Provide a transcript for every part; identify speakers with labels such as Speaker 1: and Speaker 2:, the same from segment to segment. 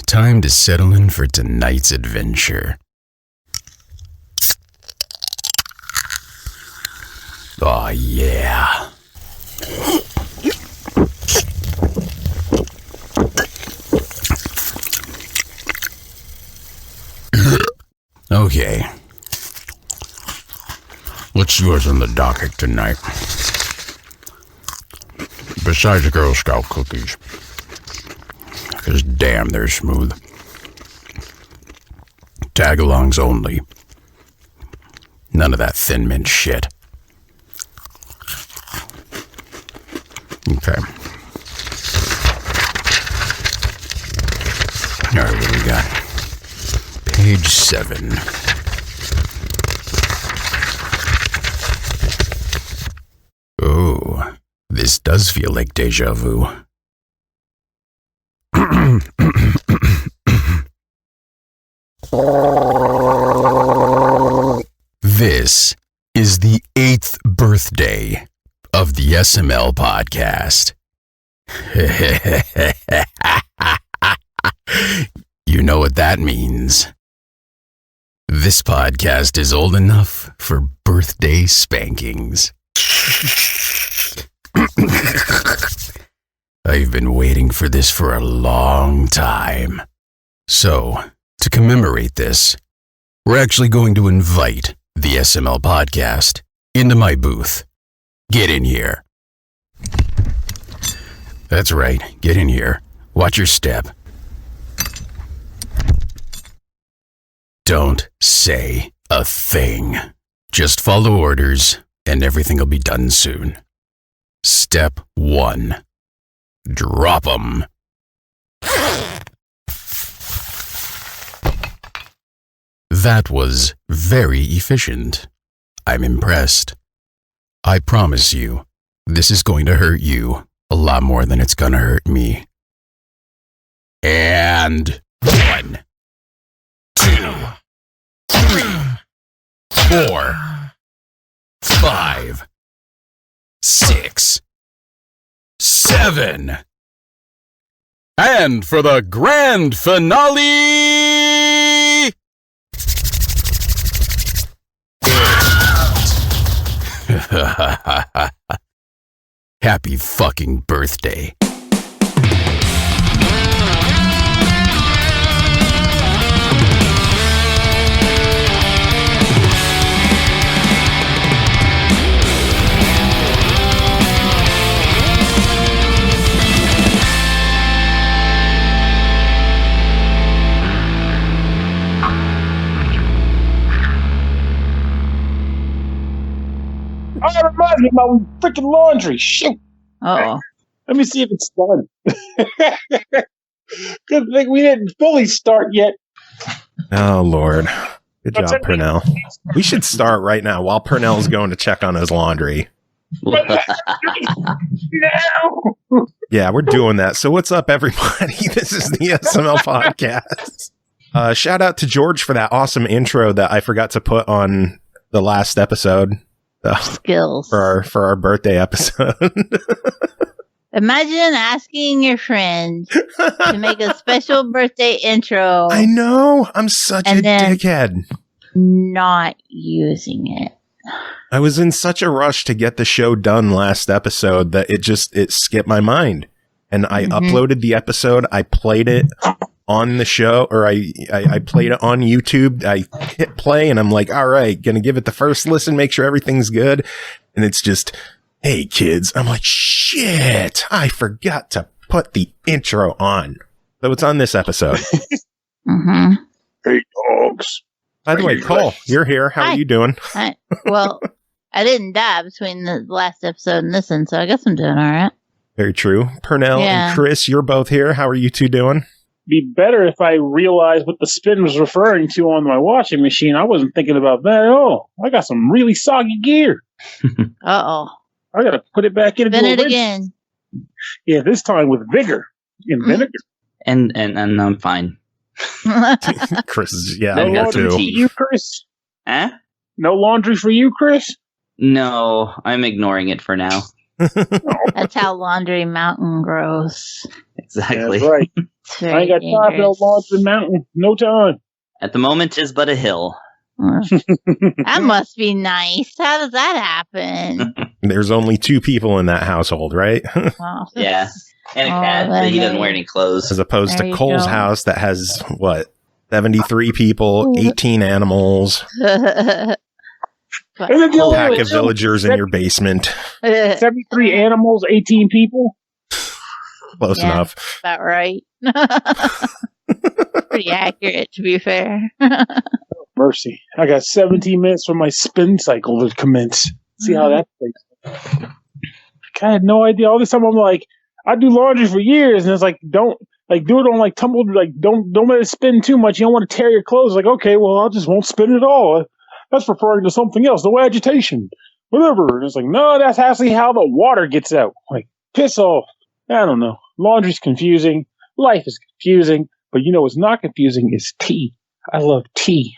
Speaker 1: time to settle in for tonight's adventure. Oh yeah. Okay. Let's see what's on the docket tonight. Besides the Girl Scout cookies. Because damn, they're smooth. Tag-alongs only. None of that Thin Mint shit. Okay. Alright, what do we got? Page 7. Oh, this does feel like deja vu. This is the 8th birthday of the SML podcast. You know what that means. This podcast is old enough for birthday spankings. I've been waiting for this for a long time. So, to commemorate this, we're actually going to invite the SML podcast into my booth. Get in here. That's right, get in here. Watch your step. Don't say a thing. Just follow orders, and everything will be done soon. Step 1. Drop 'em. That was very efficient. I'm impressed. I promise you, this is going to hurt you a lot more than it's gonna hurt me. And 1, 2, 3, 4, 5, 6, 7. And for the grand finale, happy fucking birthday.
Speaker 2: Oh, that reminds me of my freaking laundry. Shoot.
Speaker 3: Uh-oh.
Speaker 2: Let me see if it's done. Good thing we didn't fully start yet.
Speaker 4: Oh, Lord. Good job, Pernell. We should start right now while Pernell's going to check on his laundry.
Speaker 2: No.
Speaker 4: Yeah, we're doing that. So what's up, everybody? This is the SML podcast. Shout out to George for that awesome intro that I forgot to put on the last episode.
Speaker 3: Skills.
Speaker 4: For our birthday episode.
Speaker 3: Imagine asking your friend to make a special birthday intro.
Speaker 4: I know. I'm such a dickhead.
Speaker 3: Not using it.
Speaker 4: I was in such a rush to get the show done last episode that it skipped my mind. And I uploaded the episode. I played it on the show, or I played it on YouTube. I hit play and I'm like, all right, gonna give it the first listen, make sure everything's good. And it's just, hey kids. I'm like, shit, I forgot to put the intro on. So it's on this episode.
Speaker 2: Hey dogs.
Speaker 4: By the way, Cole, you're here. How are you doing?
Speaker 3: Well, I didn't die between the last episode and this one, so I guess I'm doing all right.
Speaker 4: Very true. Pernell and Chris, you're both here. How are you two doing?
Speaker 2: Be better if I realized what the spin was referring to on my washing machine. I wasn't thinking about that at all. I got some really soggy gear.
Speaker 3: Uh-oh.
Speaker 2: I gotta put it back in.
Speaker 3: Spin it again.
Speaker 2: Yeah, this time with vigor and vinegar.
Speaker 5: And I'm fine.
Speaker 4: Chris is, yeah,
Speaker 2: No
Speaker 4: I'm here
Speaker 2: laundry
Speaker 4: too.
Speaker 2: for you, Chris?
Speaker 5: Eh?
Speaker 2: No laundry for you, Chris?
Speaker 5: No, I'm ignoring it for now.
Speaker 3: That's how Laundry Mountain grows.
Speaker 5: Exactly.
Speaker 2: That's right.
Speaker 3: It's
Speaker 2: I
Speaker 3: very
Speaker 2: ain't got time for no
Speaker 3: dangerous.
Speaker 2: launching mountain. No time.
Speaker 5: At the moment, 'tis but a hill.
Speaker 3: That must be nice. How does that happen?
Speaker 4: There's only 2 people in that household, right?
Speaker 3: Well,
Speaker 5: Yeah. And a
Speaker 3: Oh,
Speaker 5: cat, but
Speaker 3: then
Speaker 5: he doesn't
Speaker 3: they-
Speaker 5: wear any clothes.
Speaker 4: As opposed
Speaker 3: There
Speaker 4: to
Speaker 3: you
Speaker 4: Cole's
Speaker 3: go.
Speaker 4: house that has, 73 people, 18 animals,
Speaker 2: And then
Speaker 4: a
Speaker 2: the
Speaker 4: pack
Speaker 2: other
Speaker 4: of villagers in your basement.
Speaker 2: 73 animals, 18 people.
Speaker 4: Close
Speaker 3: Yeah.
Speaker 4: enough.
Speaker 3: About right. Pretty accurate, to be fair.
Speaker 2: Mercy. I got 17 minutes for my spin cycle to commence. See how that plays. I had no idea. All this time I'm like, I do laundry for years, and it's like, don't do it on like tumbled, like don't let it spin too much. You don't want to tear your clothes. Like, okay, well, I just won't spin it all. That's referring to something else. No agitation, whatever. And it's like, no, that's actually how the water gets out. Like, piss off. I don't know. Laundry's confusing. Life is confusing. But you know what's not confusing is tea. I love tea.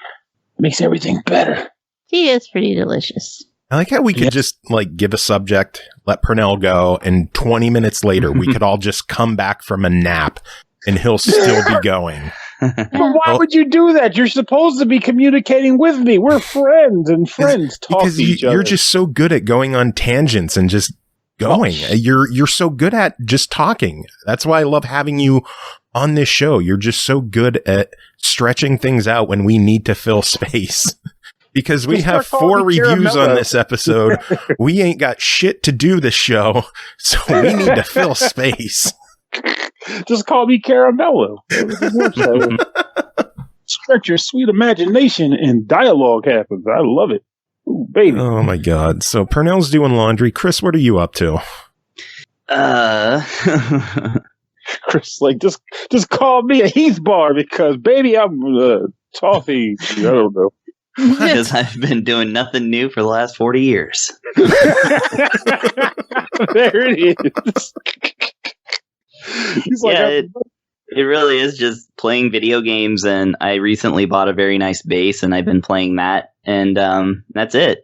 Speaker 2: It makes everything better.
Speaker 3: Tea is pretty delicious.
Speaker 4: I like how we could just give a subject, let Pernell go, and 20 minutes later we could all just come back from a nap and he'll still be going.
Speaker 2: But why would you do that? You're supposed to be communicating with me. We're friends, and friends talk
Speaker 4: Because
Speaker 2: to each other.
Speaker 4: you're just so good at going on tangents and just going. You're so good at just talking. That's why I love having you on this show. You're just so good at stretching things out when we need to fill space. Because we
Speaker 2: Just
Speaker 4: have
Speaker 2: start calling
Speaker 4: 4
Speaker 2: me
Speaker 4: reviews
Speaker 2: Caramello.
Speaker 4: on this episode. We ain't got shit to do this show, so we need to fill space.
Speaker 2: Just call me Caramello. Stretch your sweet imagination and dialogue happens. I love it. Ooh, baby.
Speaker 4: Oh my god. So Pernell's doing laundry. Chris, what are you up to?
Speaker 2: Chris, like, just call me a Heath bar because, baby, I'm toffee. I don't know.
Speaker 5: Because I've been doing nothing new for the last 40 years.
Speaker 2: There it is. He's like,
Speaker 5: Yeah, it really is just playing video games, and I recently bought a very nice bass, and I've been playing that, and that's it.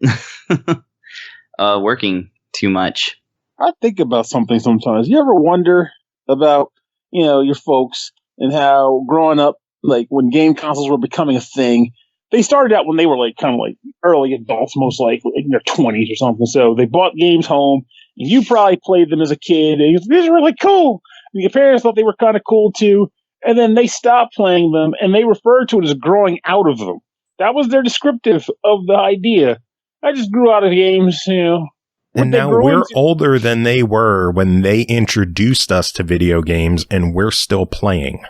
Speaker 5: Working too much.
Speaker 2: I think about something sometimes. You ever wonder about, your folks and how growing up, like when game consoles were becoming a thing, they started out when they were like kind of like early adults, most likely in their 20s or something. So they bought games home, and you probably played them as a kid. And these are really cool. And your parents thought they were kind of cool too. And then they stopped playing them, and they referred to it as growing out of them. That was their descriptive of the idea. I just grew out of games,
Speaker 4: And now we're older than they were when they introduced us to video games, and we're still playing.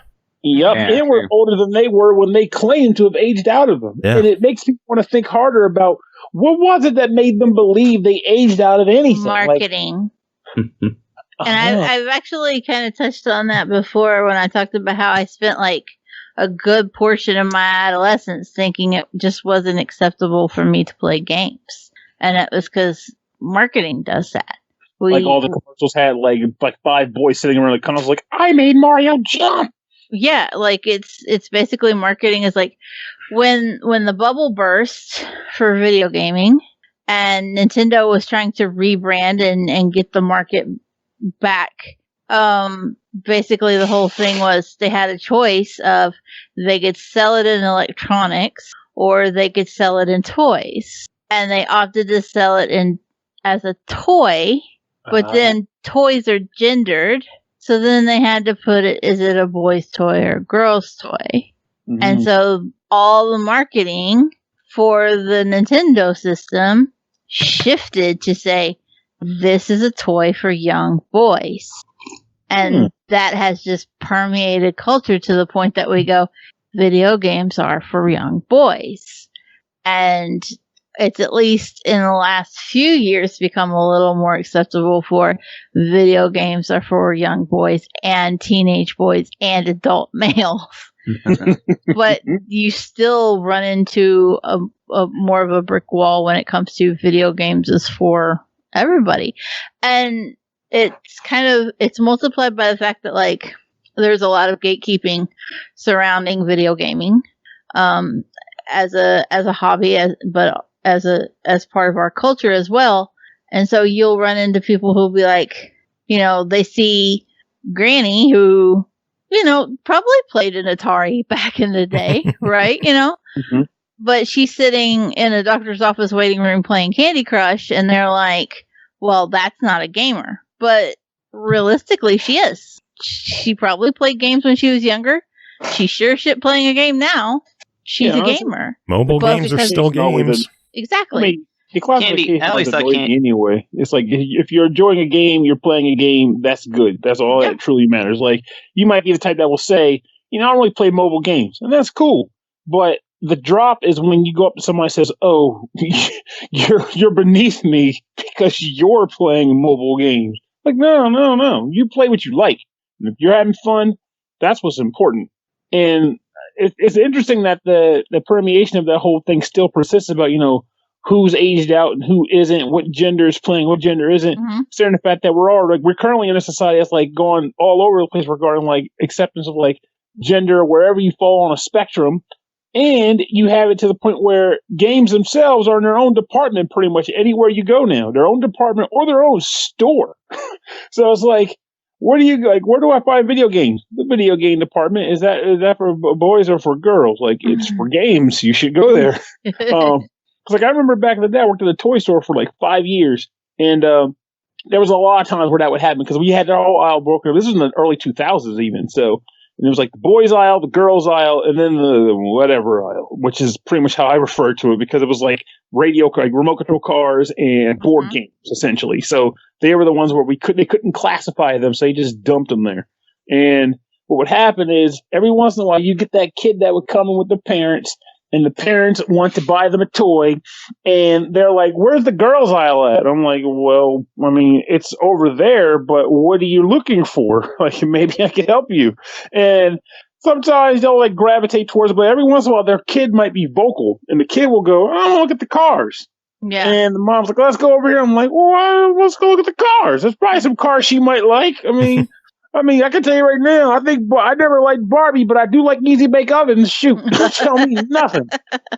Speaker 2: Yep,
Speaker 5: Yeah,
Speaker 2: and we're
Speaker 5: true.
Speaker 2: older than they were when they claimed to have aged out of them.
Speaker 4: Yeah.
Speaker 2: And it makes me want to think harder about what was it that made them believe they aged out of anything.
Speaker 3: Marketing. And
Speaker 2: Uh-huh.
Speaker 3: I've actually kind of touched on that before when I talked about how I spent like a good portion of my adolescence thinking it just wasn't acceptable for me to play games. And it was because marketing does that.
Speaker 2: Like all the commercials had like 5 boys sitting around the console like, I made Mario jump.
Speaker 3: Yeah, like it's basically marketing is like when the bubble burst for video gaming and Nintendo was trying to rebrand and get the market back. Basically the whole thing was they had a choice of they could sell it in electronics or they could sell it in toys. And they opted to sell it in as a toy, but then toys are gendered. So then they had to put it, is it a boy's toy or a girl's toy?
Speaker 2: Mhm.
Speaker 3: And so all the marketing for the Nintendo system shifted to say, this is a toy for young boys. And that has just permeated culture to the point that we go, video games are for young boys. And it's at least in the last few years become a little more acceptable for video games are for young boys and teenage boys and adult males. But you still run into a more of a brick wall when it comes to video games is for everybody. And it's multiplied by the fact that like there's a lot of gatekeeping surrounding video gaming as a hobby, but as part of our culture as well. And so you'll run into people who'll be like, they see Granny who probably played an Atari back in the day, right?
Speaker 2: Mm-hmm.
Speaker 3: But she's sitting in a doctor's office waiting room playing Candy Crush, and they're like, well, that's not a gamer. But realistically, she is. She probably played games when she was younger. She's sure shit playing a game now. She's a gamer.
Speaker 4: Mobile games are still games.
Speaker 3: Exactly.
Speaker 2: I mean, the classification
Speaker 5: I always
Speaker 2: is
Speaker 5: thought
Speaker 2: annoying anyway. It's like, if you're enjoying a game, you're playing a game, that's good. That's all that truly matters. Like, you might be the type that will say, I don't really play mobile games, and that's cool. But the drop is when you go up to somebody and says, oh, you're beneath me because you're playing mobile games. Like, no. You play what you like. And if you're having fun, that's what's important. And it's interesting that the permeation of that whole thing still persists about, who's aged out and who isn't, what gender is playing, what gender isn't.
Speaker 3: Mm-hmm.
Speaker 2: Considering the fact that we're currently in a society that's like going all over the place regarding like acceptance of like gender wherever you fall on a spectrum. And you have it to the point where games themselves are in their own department pretty much anywhere you go now, their own department or their own store. So it's like, where do I find video games? The video game department, is that for boys or for girls? Like, it's for games. You should go there. Because I remember back in the day, I worked at a toy store for like 5 years, and there was a lot of times where that would happen because we had our whole aisle broken. This was in the early 2000s even, so it was like the boys aisle, the girls aisle, and then the whatever aisle, which is pretty much how I refer to it because it was like remote control cars and board games essentially. So they were the ones where they couldn't classify them, so they just dumped them there. And what would happen is every once in a while you get that kid that would come in with their parents. And the parents want to buy them a toy, and they're like, where's the girls' aisle at? I'm like, well, I mean, it's over there, but what are you looking for? Like, maybe I can help you. And sometimes they'll like gravitate towards it, but every once in a while their kid might be vocal, and the kid will go, I want to look at the cars.
Speaker 3: Yeah.
Speaker 2: And the mom's like, let's go over here. I'm like, well, let's go look at the cars. There's probably some cars she might like. I mean, I can tell you right now, I never liked Barbie, but I do like Easy Bake Ovens. Shoot, that don't mean nothing.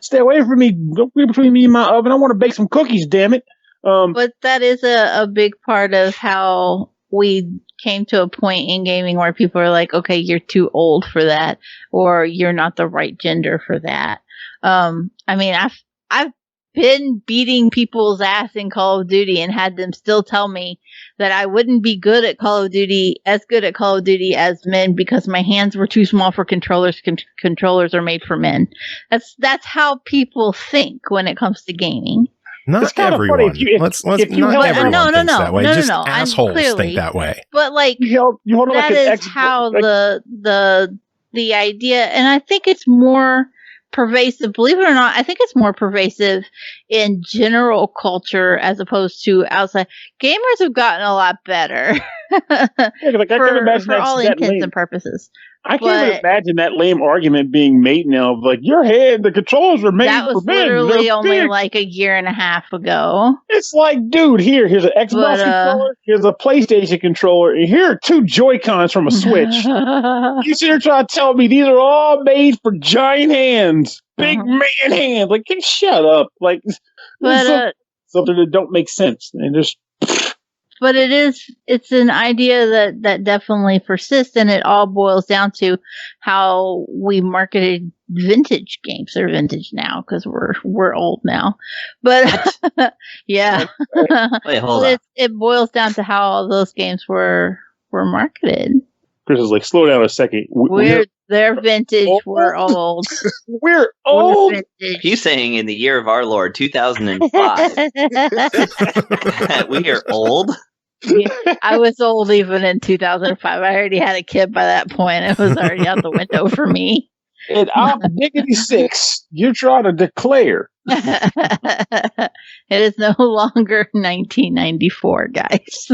Speaker 2: Stay away from me. Don't be between me and my oven. I want to bake some cookies, damn it.
Speaker 3: But that is a big part of how we came to a point in gaming where people are like, okay, you're too old for that, or you're not the right gender for that. I mean, I've been beating people's ass in Call of Duty and had them still tell me that I wouldn't be good at Call of Duty as men because my hands were too small for controllers. Controllers are made for men. That's how people think when it comes to gaming.
Speaker 4: Not everyone. Not everyone thinks that way. Just assholes think that way.
Speaker 3: But like, that is how the idea, and I think it's more pervasive, believe it or not. I think it's more pervasive in general culture as opposed to outside. Gamers have gotten a lot better for all intents and purposes.
Speaker 2: I can't even imagine that lame argument being made now of like, your head, the controllers are made for men.
Speaker 3: That was literally only like a year and a half ago.
Speaker 2: It's like, dude, here's an Xbox controller, here's a PlayStation controller, and here are two Joy-Cons from a Switch. You sit here trying to tell me these are all made for giant hands, big man hands. Like, shut up. Like, something that don't make sense. And just...
Speaker 3: But it's an idea that definitely persists, and it all boils down to how we marketed vintage games. They're vintage now because we're old now. But yeah,
Speaker 5: wait, hold on.
Speaker 3: It boils down to how all those games were marketed.
Speaker 2: Chris is like, slow down a second.
Speaker 3: They're vintage. We're old.
Speaker 2: We're old.
Speaker 5: He's saying in the year of our Lord 2005 we are old.
Speaker 3: Yeah, I was old even in 2005. I already had a kid by that point. It was already out the window for me.
Speaker 2: And I'm diggity 6. You're trying to declare.
Speaker 3: It is no longer 1994, guys.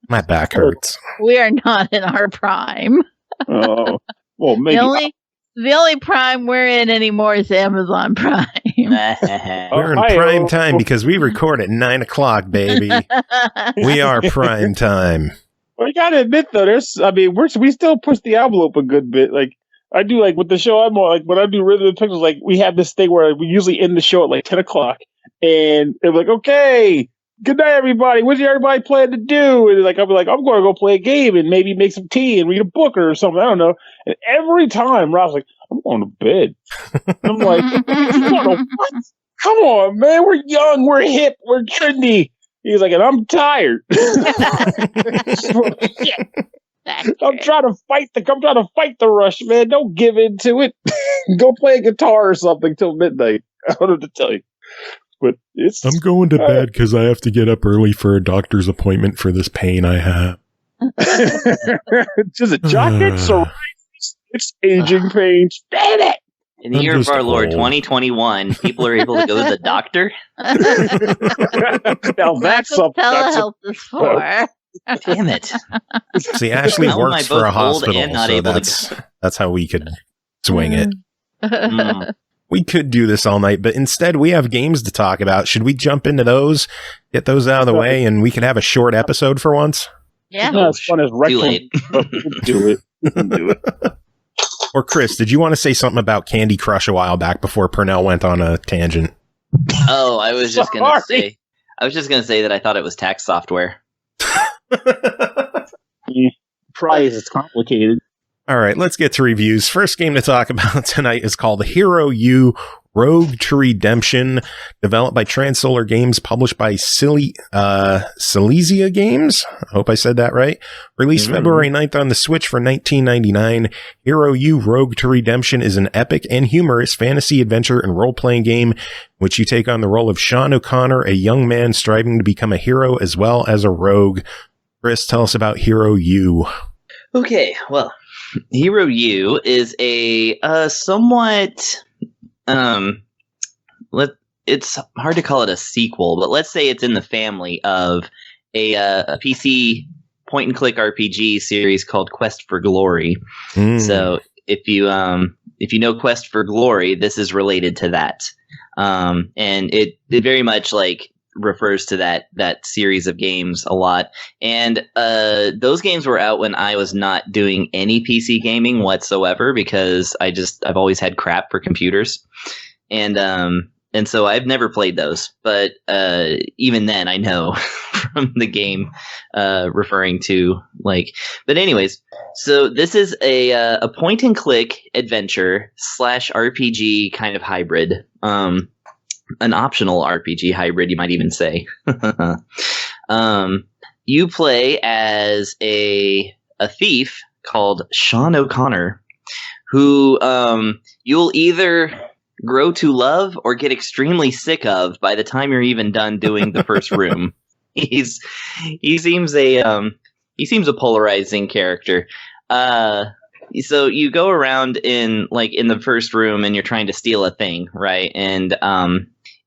Speaker 4: My back hurts.
Speaker 3: We are not in our prime.
Speaker 2: Oh, well, maybe.
Speaker 3: The only Prime we're in anymore is Amazon Prime.
Speaker 4: We're in prime time because we record at 9 o'clock, baby. We are prime time.
Speaker 2: Well, you gotta admit though, we still push the envelope a good bit. Like I do, like with the show I'm on, like when I do Rhythm and Pictures, like we have this thing where we usually end the show at like 10 o'clock, and they're like, okay, good night, everybody. What's everybody plan to do? And like, I'll be like, I'm going to go play a game and maybe make some tea and read a book or something. I don't know. And every time Rob's like, I'm going to bed. And I'm like, you going to what? Come on, man. We're young. We're hip. We're trendy. He's like, and I'm tired. I'm trying to fight the rush, man. Don't give in to it. Go play a guitar or something till midnight. I don't know what to tell you. But
Speaker 4: I'm going to bed because I have to get up early for a doctor's appointment for this pain I have.
Speaker 2: Just a jacket, psoriasis. It's aging pain. Damn it!
Speaker 5: In the year of our Lord 2021, people are able to go to the doctor.
Speaker 2: Now that's something.
Speaker 3: Telehealth is for.
Speaker 5: Damn it!
Speaker 4: See, Ashley
Speaker 5: How am
Speaker 4: works
Speaker 5: I
Speaker 4: for a
Speaker 5: both old
Speaker 4: hospital,
Speaker 5: and not
Speaker 4: so
Speaker 5: able to
Speaker 4: that's how we could swing it.
Speaker 5: Mm.
Speaker 4: We could do this all night, but instead we have games to talk about. Should we jump into those, get those out of the way, and we can have a short episode for once?
Speaker 3: Yeah.
Speaker 2: Not as fun as
Speaker 5: Too
Speaker 2: rectal.
Speaker 5: late.
Speaker 2: Do it. Do it.
Speaker 4: Or Chris, did you want to say something about Candy Crush a while back before Pernell went on a tangent?
Speaker 5: Oh, I was just gonna say that I thought it was tax software.
Speaker 2: Price is complicated.
Speaker 4: All right, let's get to reviews. First game to talk about tonight is called Hero U Rogue to Redemption, developed by Transolar Games, published by Silesia Games. I hope I said that right. Released February 9th on the Switch for $19.99. Hero U Rogue to Redemption is an epic and humorous fantasy adventure and role-playing game in which you take on the role of Sean O'Connor, a young man striving to become a hero as well as a rogue. Chris, tell us about Hero U.
Speaker 5: Okay, well, Hero U is a somewhat it's hard to call it a sequel, but let's say it's in the family of a PC point and click RPG series called Quest for Glory. So if you know Quest for Glory, this is related to that. And it very much like refers to that series of games a lot. And those games were out when I was not doing any PC gaming whatsoever, because I've always had crap for computers. And so I've never played those, but even then I know from the game referring to like. But anyways, so this is a point and click adventure / RPG kind of hybrid. An optional RPG hybrid, you might even say. You play as a thief called Sean O'Connor, who you'll either grow to love or get extremely sick of by the time you're even done doing the first room. He seems a polarizing character. So you go around in the first room and you're trying to steal a thing, right? And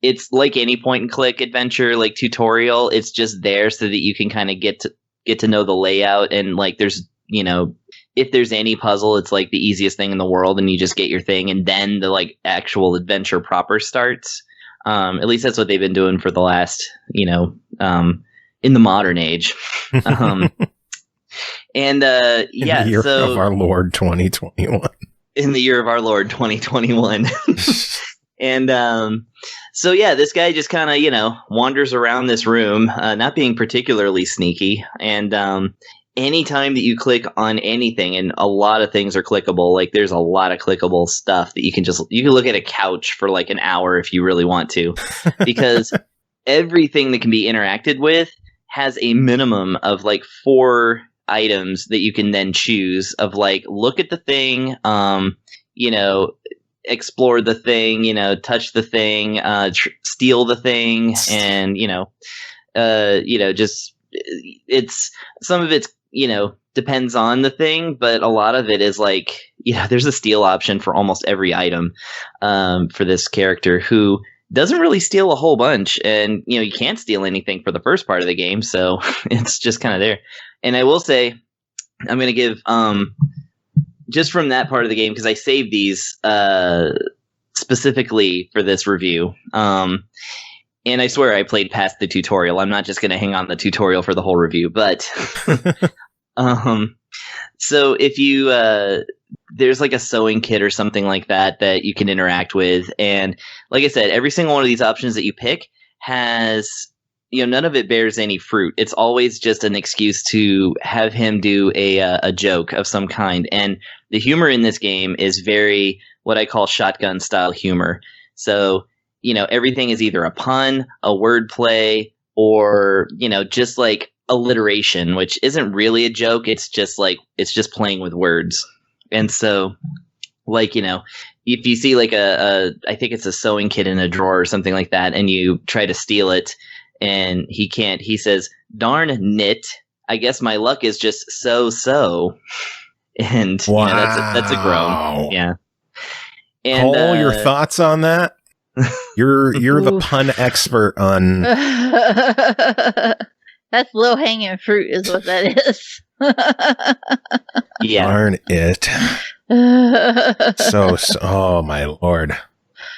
Speaker 5: it's like any point and click adventure, like tutorial. It's just there so that you can kind of get to know the layout, and like there's, you know, if there's any puzzle, it's like the easiest thing in the world, and you just get your thing, and then the like actual adventure proper starts. At least that's what they've been doing for the last, you know, in the modern age. And
Speaker 4: in the year of our Lord 2021.
Speaker 5: In the year of our Lord 2021. And so yeah, this guy just kind of, you know, wanders around this room, not being particularly sneaky. And anytime that you click on anything, and a lot of things are clickable, like there's a lot of clickable stuff that you can look at a couch for like an hour if you really want to, because everything that can be interacted with has a minimum of like 4 items that you can then choose of, like, look at the thing, you know, explore the thing, you know, touch the thing, steal the thing, and, you know, just it's some of it's, you know, depends on the thing, but a lot of it is like, you know, there's a steal option for almost every item for this character who doesn't really steal a whole bunch, and, you know, you can't steal anything for the first part of the game, so it's just kind of there. And I will say, I'm going to give, just from that part of the game, because I saved these specifically for this review, and I swear I played past the tutorial. I'm not just going to hang on the tutorial for the whole review, but so if you there's like a sewing kit or something like that that you can interact with, and like I said, every single one of these options that you pick has none of it bears any fruit. It's always just an excuse to have him do a joke of some kind. And the humor in this game is very what I call shotgun style humor. So, everything is either a pun, a wordplay, or, just like alliteration, which isn't really a joke. It's just playing with words. And so, like, if you see like I think it's a sewing kit in a drawer or something like that, and you try to steal it and he can't, he says, "Darn knit, I guess my luck is just so." And
Speaker 4: wow.
Speaker 5: That's a groan. Yeah.
Speaker 4: And Cole, your thoughts on that? You're the pun expert on.
Speaker 3: That's low hanging fruit, is what that is.
Speaker 4: Yeah. Darn it. So, oh my lord.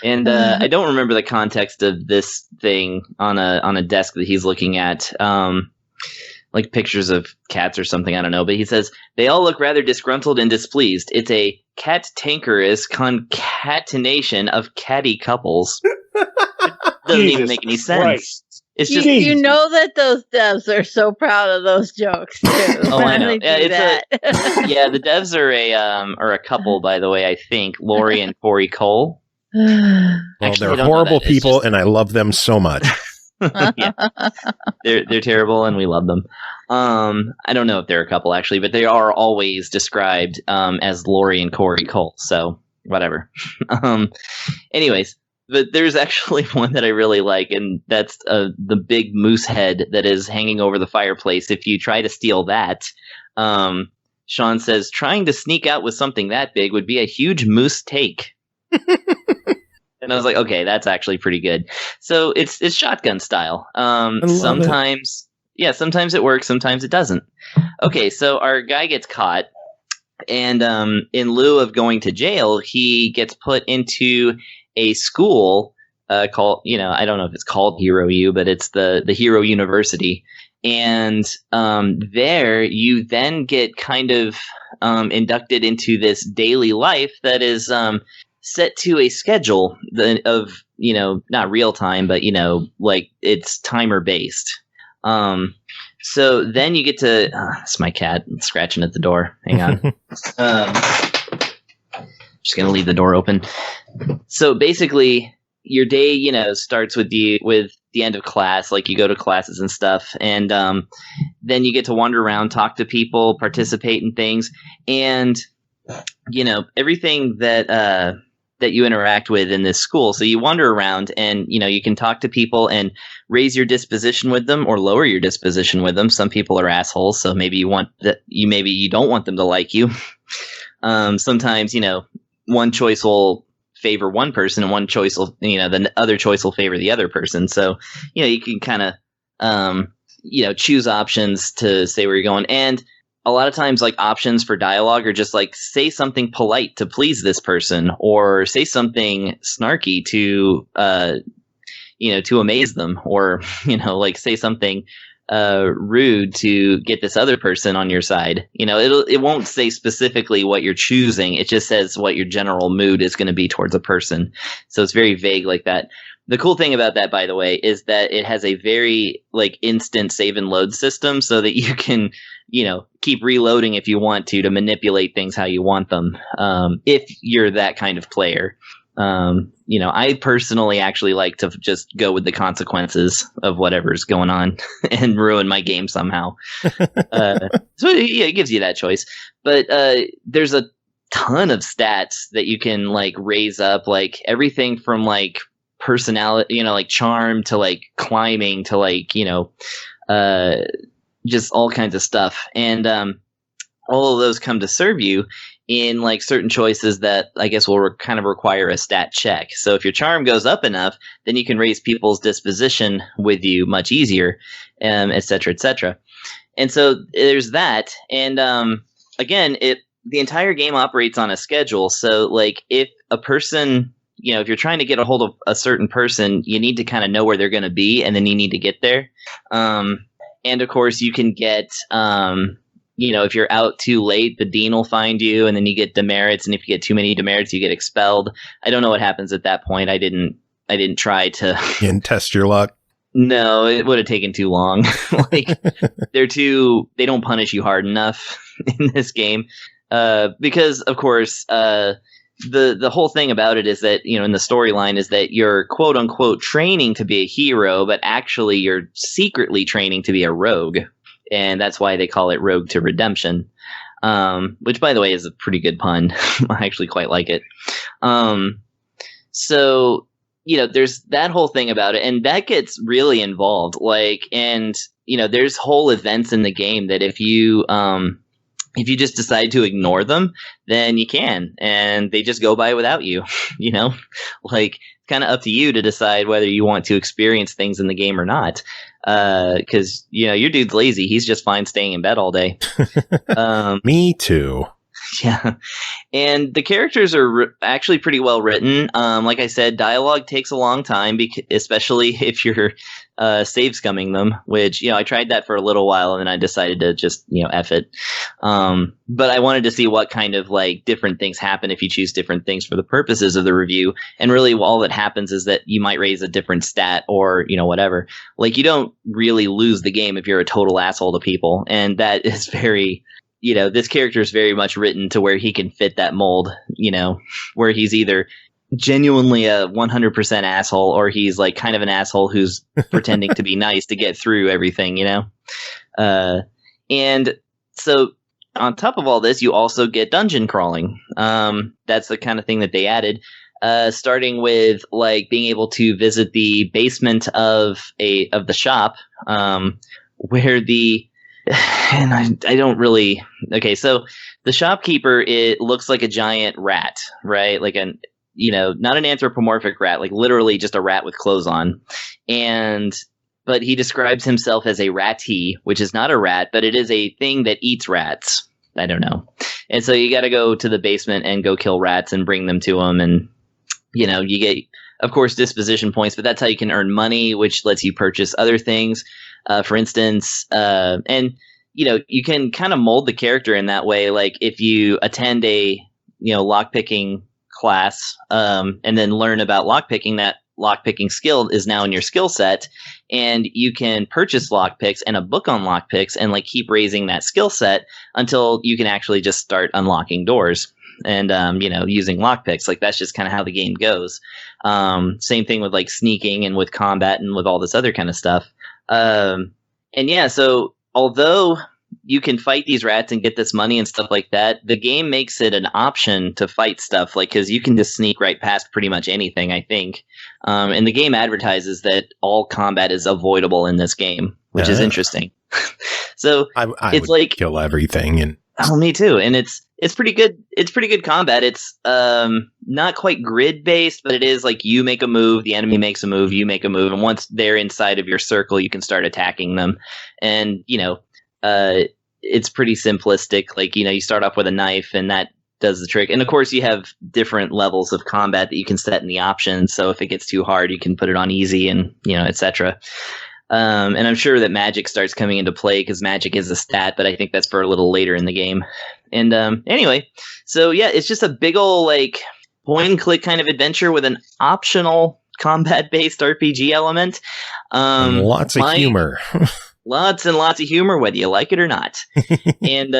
Speaker 5: And I don't remember the context of this thing on a desk that he's looking at. Like pictures of cats or something, I don't know. But he says, "They all look rather disgruntled and displeased. It's a cat-tankerous concatenation of catty couples." It doesn't even make any sense.
Speaker 2: Christ.
Speaker 5: It's just
Speaker 3: you know that those devs are so proud of those jokes too.
Speaker 5: Oh, I know. Yeah, the devs are a couple, by the way. I think Lori and Corey Cole.
Speaker 4: Well, they're horrible people, and I love them so much.
Speaker 5: Yeah. They're terrible, and we love them. I don't know if they're a couple actually, but they are always described as Lori and Corey Cole. So whatever. Anyways. But there's actually one that I really like, and that's the big moose head that is hanging over the fireplace. If you try to steal that, Sean says, "Trying to sneak out with something that big would be a huge moose take." And I was like, okay, that's actually pretty good. So it's shotgun style. Sometimes it works, sometimes it doesn't. Okay, so our guy gets caught, and in lieu of going to jail, he gets put into a school called, I don't know if it's called Hero U, but it's the Hero University. And there you then get kind of inducted into this daily life that is set to a schedule of, not real time, but, like it's timer based. So then you get to, it's my cat scratching at the door. Hang on. Just going to leave the door open. So basically your day, starts with the end of class, like you go to classes and stuff. And then you get to wander around, talk to people, participate in things. And, everything that you interact with in this school. So you wander around and, you can talk to people and raise your disposition with them or lower your disposition with them. Some people are assholes. So maybe you don't want them to like you. Sometimes, one choice will favor one person and one choice will, the other choice will favor the other person. So, you can kind of, choose options to say where you're going. And a lot of times, like, options for dialogue are just like, say something polite to please this person, or say something snarky to, to amaze them, or, like say something rude to get this other person on your side. It won't say specifically what you're choosing. It just says what your general mood is going to be towards a person. So it's very vague like that. The cool thing about that, by the way, is that it has a very instant save and load system, so that you can, keep reloading if you want to manipulate things how you want them. If you're that kind of player. I personally actually like to just go with the consequences of whatever's going on and ruin my game somehow. So it gives you that choice. But there's a ton of stats that you can raise up, everything from personality, charm to climbing to just all kinds of stuff. And all of those come to serve you in certain choices that I guess will kind of require a stat check. So if your charm goes up enough, then you can raise people's disposition with you much easier, et cetera, et cetera. And so there's that. And again, the entire game operates on a schedule. So if a person, if you're trying to get a hold of a certain person, you need to kind of know where they're going to be, and then you need to get there. And of course you can get, if you're out too late, the dean will find you, and then you get demerits. And if you get too many demerits, you get expelled. I don't know what happens at that point. I didn't try to.
Speaker 4: You didn't test your luck.
Speaker 5: No, it would have taken too long. Like they don't punish you hard enough in this game. Because of course, the whole thing about it is that, in the storyline is that you're quote unquote training to be a hero, but actually you're secretly training to be a rogue. And that's why they call it Rogue to Redemption. Which by the way is a pretty good pun. I actually quite like it. So, there's that whole thing about it, and that gets really involved. There's whole events in the game that if you just decide to ignore them, then you can, and they just go by without you. It's kind of up to you to decide whether you want to experience things in the game or not. Because your dude's lazy; he's just fine staying in bed all day.
Speaker 4: Me too.
Speaker 5: Yeah, and the characters are actually pretty well written. Like I said, dialogue takes a long time, especially if you're save scumming them, which, I tried that for a little while and then I decided to just, F it. But I wanted to see what kind of different things happen if you choose different things for the purposes of the review. And really all that happens is that you might raise a different stat or, whatever. You don't really lose the game if you're a total asshole to people. And that is very... this character is very much written to where he can fit that mold, where he's either genuinely a 100% asshole or he's kind of an asshole who's pretending to be nice to get through everything, and so on top of all this, you also get dungeon crawling. That's the kind of thing that they added, starting with being able to visit the basement of the shop, where and I don't really... Okay, so the shopkeeper, it looks like a giant rat, right? Not an anthropomorphic rat, literally just a rat with clothes on. But he describes himself as a ratty, which is not a rat, but it is a thing that eats rats. I don't know. And so you got to go to the basement and go kill rats and bring them to him. And, you get, of course, disposition points, but that's how you can earn money, which lets you purchase other things. For instance, and you can kind of mold the character in that way. If you attend a lockpicking class, and then learn about lockpicking, that lockpicking skill is now in your skill set, and you can purchase lockpicks and a book on lockpicks and keep raising that skill set until you can actually just start unlocking doors and using lockpicks. That's just kind of how the game goes. Same thing with sneaking and with combat and with all this other kind of stuff. So although you can fight these rats and get this money and stuff like that, the game makes it an option to fight stuff, because you can just sneak right past pretty much anything, I think. And the game advertises that all combat is avoidable in this game, which is interesting. So
Speaker 4: I
Speaker 5: it's
Speaker 4: would kill everything. And
Speaker 5: oh, me too. And it's pretty good. It's pretty good combat. It's not quite grid based, but it is you make a move, the enemy makes a move, you make a move, and once they're inside of your circle, you can start attacking them. And it's pretty simplistic. You start off with a knife, and that does the trick. And of course, you have different levels of combat that you can set in the options. So if it gets too hard, you can put it on easy, and etc. And I'm sure that magic starts coming into play, because magic is a stat, but I think that's for a little later in the game. And anyway, so yeah, it's just a big ol' point and click kind of adventure with an optional combat based RPG element.
Speaker 4: Lots of humor.
Speaker 5: Lots and lots of humor, whether you like it or not. And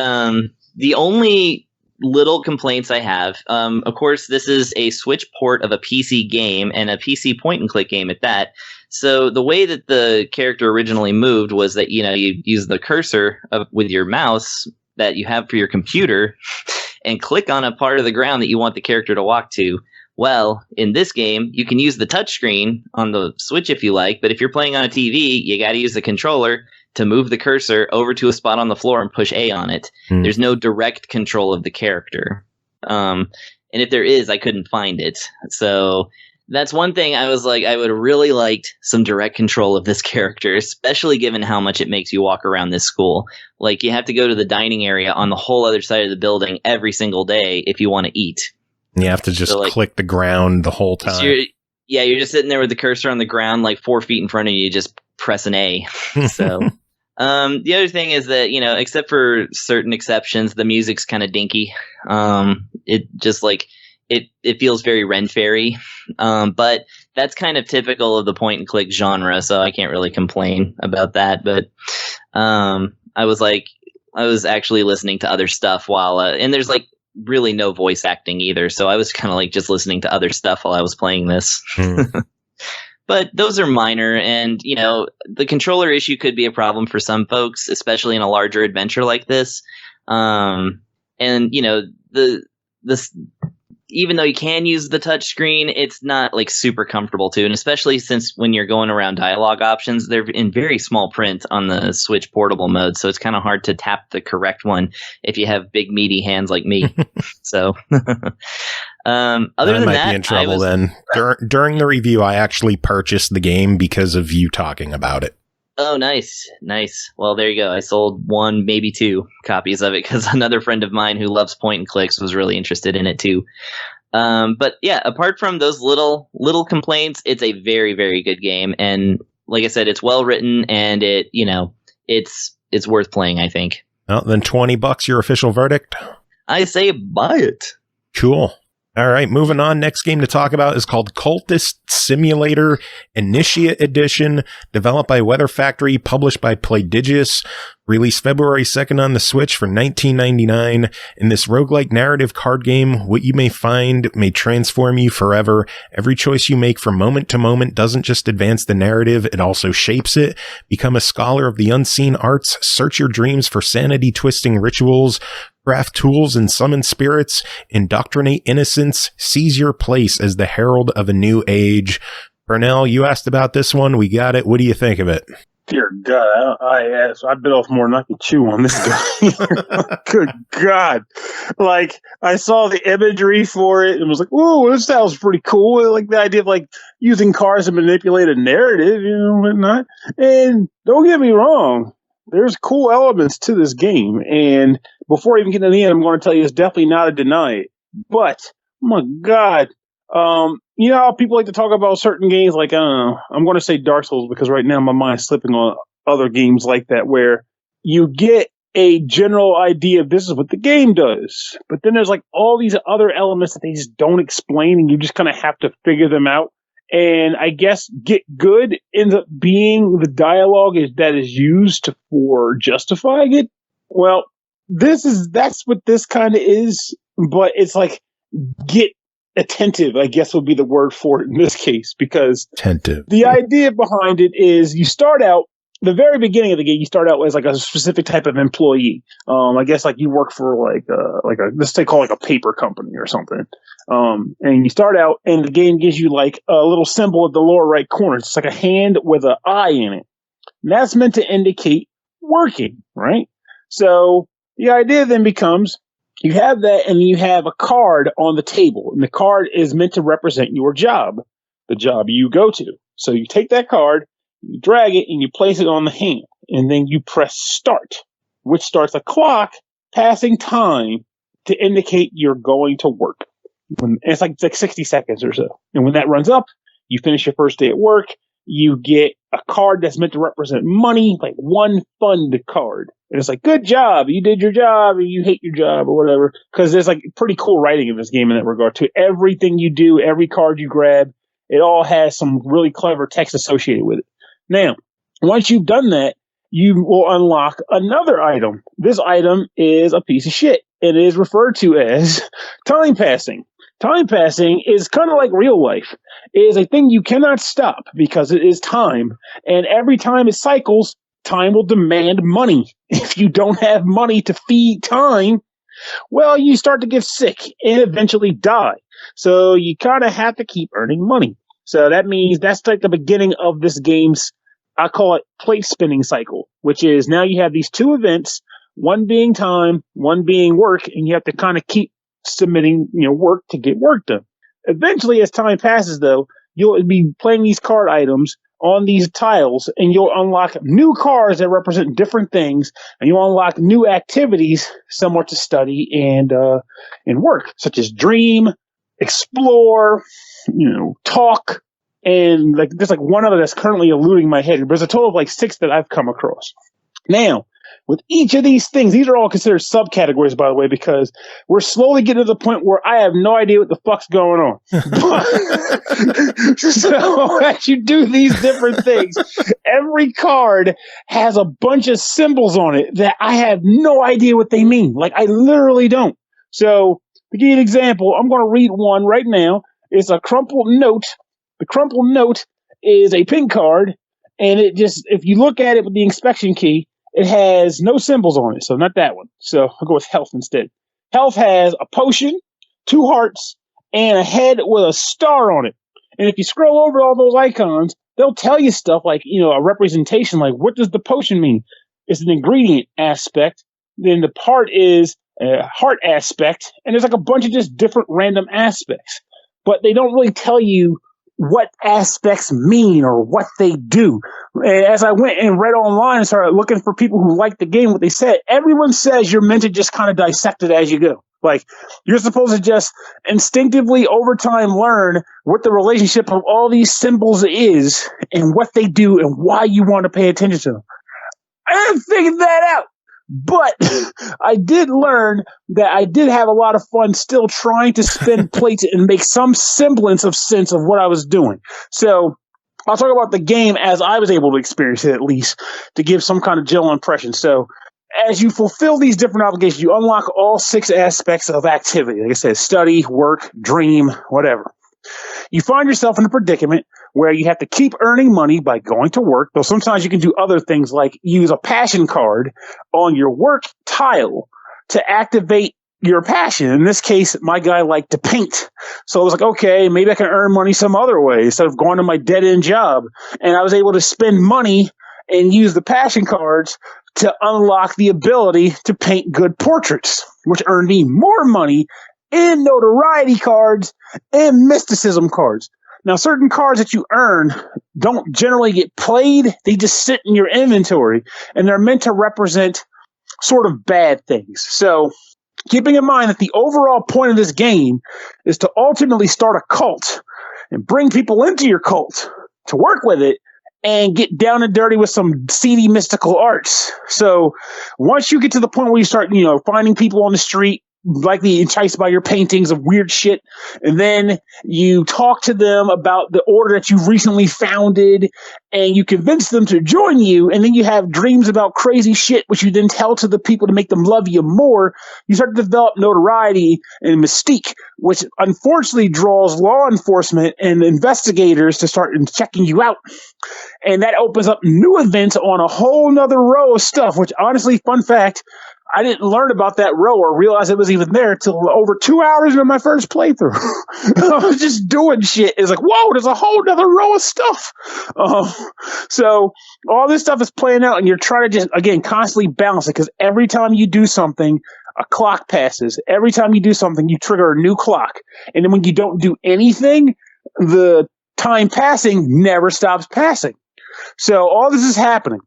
Speaker 5: the only little complaints I have, of course, this is a Switch port of a PC game, and a PC point and click game at that. So the way that the character originally moved was that, you use the cursor with your mouse that you have for your computer and click on a part of the ground that you want the character to walk to. Well, in this game, you can use the touchscreen on the Switch if you like, but if you're playing on a TV, you got to use the controller to move the cursor over to a spot on the floor and push A on it. There's no direct control of the character. And if there is, I couldn't find it. So that's one thing I was I would have really liked some direct control of this character, especially given how much it makes you walk around this school. You have to go to the dining area on the whole other side of the building every single day if you want to eat.
Speaker 4: You have to just click the ground the whole time.
Speaker 5: So you're just sitting there with the cursor on the ground, 4 feet in front of you, just press an A. So the other thing is that, except for certain exceptions, the music's kind of dinky. It just it feels very Ren Fairy. But that's kind of typical of the point and click genre, so I can't really complain about that. But I was actually listening to other stuff while, and there's like really no voice acting either, so I was kind of like just listening to other stuff while I was playing this. But those are minor, and the controller issue could be a problem for some folks, especially in a larger adventure like this. And even though you can use the touch screen, it's not like super comfortable too, and especially since when you're going around dialogue options, they're in very small print on the Switch portable mode, so it's kind of hard to tap the correct one if you have big meaty hands like me. So other than that,
Speaker 4: be in trouble then. During the review, I actually purchased the game because of you talking about it.
Speaker 5: Oh, nice. Well, there you go. I sold 1, maybe 2 copies of it because another friend of mine who loves point and clicks was really interested in it too. But yeah, apart from those little complaints, it's a very, very good game. And like I said, it's well written, and it's worth playing, I think.
Speaker 4: Well, then $20 your official verdict?
Speaker 5: I say buy it.
Speaker 4: Cool. All right, moving on. Next game to talk about is called Cultist Simulator Initiate Edition, developed by Weather Factory, published by PLAYDIGIOUS, released February 2nd on the Switch for $19.99. In this roguelike narrative card game, what you may find may transform you forever. Every choice you make from moment to moment doesn't just advance the narrative, it also shapes it. Become a scholar of the unseen arts, search your dreams for sanity-twisting rituals, craft tools and summon spirits, indoctrinate innocence, seize your place as the herald of a new age. Pernell, you asked about this one. We got it. What do you think of it?
Speaker 2: Dear God, I bit off more than I can chew on this guy. Good God. Like, I saw the imagery for it and was like, whoa, this sounds pretty cool. Like the idea of like using cards to manipulate a narrative, whatnot. And don't get me wrong, there's cool elements to this game. And before I even get to the end, I'm going to tell you it's definitely not a deny it. But, oh my God. You know how people like to talk about certain games, like, I don't know, I'm going to say Dark Souls because right now my mind's slipping on other games like that where you get a general idea of this is what the game does. But then there's like all these other elements that they just don't explain and you just kind of have to figure them out. And I guess Get Good ends up being the dialogue that is used for justifying it. Well, that's what this kind of is, but it's like get attentive, I guess would be the word for it in this case, because
Speaker 4: attentive. The
Speaker 2: idea behind it is you start out, the very beginning of the game, you start out as like a specific type of employee. I guess like you work for like a let's say call like a paper company or something. And you start out and the game gives you like a little symbol at the lower right corner. It's like a hand with an eye in it. And that's meant to indicate working, right? So the idea then becomes you have that and you have a card on the table. And the card is meant to represent your job, the job you go to. So you take that card, you drag it, and you place it on the hand. And then you press start, which starts a clock passing time to indicate you're going to work. It's like 60 seconds or so. And when that runs up, you finish your first day at work. You get a card that's meant to represent money, like one fund card. And it's like, good job. You did your job or you hate your job or whatever. Because there's like pretty cool writing in this game in that regard to everything you do, every card you grab. It all has some really clever text associated with it. Now, once you've done that, you will unlock another item. This item is a piece of shit. It is referred to as time passing. Time passing is kind of like real life. It is a thing you cannot stop because it is time. And every time it cycles, time will demand money. If you don't have money to feed time, well, you start to get sick and eventually die. So you kind of have to keep earning money. So that means that's like the beginning of this game's, I call it plate spinning cycle, which is now you have these two events, one being time, one being work, and you have to kind of keep submitting, work to get work done. Eventually, as time passes, though, you'll be playing these card items on these tiles, and you'll unlock new cards that represent different things, and you'll unlock new activities similar to study and work, such as dream, explore, talk, and there's one other that's currently eluding my head. There's a total of 6 that I've come across. Now, with each of these things. These are all considered subcategories, by the way, because we're slowly getting to the point where I have no idea what the fuck's going on. So as you do these different things, every card has a bunch of symbols on it that I have no idea what they mean. Like, I literally don't. So to give you an example, I'm going to read one right now. It's a crumpled note. The crumpled note is a pink card, and it just, if you look at it with the inspection key, it has no symbols on it, so not that one. So I'll go with health instead. Health has a potion, 2 hearts, and a head with a star on it. And if you scroll over all those icons, they'll tell you stuff like, a representation, like what does the potion mean? It's an ingredient aspect. Then the part is a heart aspect, and there's like a bunch of just different random aspects. But they don't really tell you what aspects mean or what they do. And as I went and read online and started looking for people who liked the game, what they said, everyone says you're meant to just kind of dissect it as you go. Like, you're supposed to just instinctively over time learn what the relationship of all these symbols is and what they do and why you want to pay attention to them. I haven't figured that out. But I did learn that I did have a lot of fun still trying to spin plates and make some semblance of sense of what I was doing. So I'll talk about the game as I was able to experience it, at least, to give some kind of general impression. So as you fulfill these different obligations, you unlock all 6 aspects of activity. Like I said, study, work, dream, whatever. You find yourself in a predicament where you have to keep earning money by going to work, though sometimes you can do other things like use a passion card on your work tile to activate your passion. In this case, my guy liked to paint. So I was like, okay, maybe I can earn money some other way instead of going to my dead-end job. And I was able to spend money and use the passion cards to unlock the ability to paint good portraits, which earned me more money and notoriety cards and mysticism cards. Now, certain cards that you earn don't generally get played. They just sit in your inventory, and they're meant to represent sort of bad things. So keeping in mind that the overall point of this game is to ultimately start a cult and bring people into your cult to work with it and get down and dirty with some seedy mystical arts. So once you get to the point where you start, finding people on the street, likely enticed by your paintings of weird shit, and then you talk to them about the order that you've recently founded, and you convince them to join you, and then you have dreams about crazy shit, which you then tell to the people to make them love you more. You start to develop notoriety and mystique, which unfortunately draws law enforcement and investigators to start checking you out. And that opens up new events on a whole nother row of stuff, which honestly, fun fact, I didn't learn about that row or realize it was even there until over 2 hours into my first playthrough. I was just doing shit. It's like, whoa, there's a whole other row of stuff. So all this stuff is playing out, and you're trying to just, again, constantly balance it, because every time you do something, a clock passes. Every time you do something, you trigger a new clock. And then when you don't do anything, the time passing never stops passing. So all this is happening.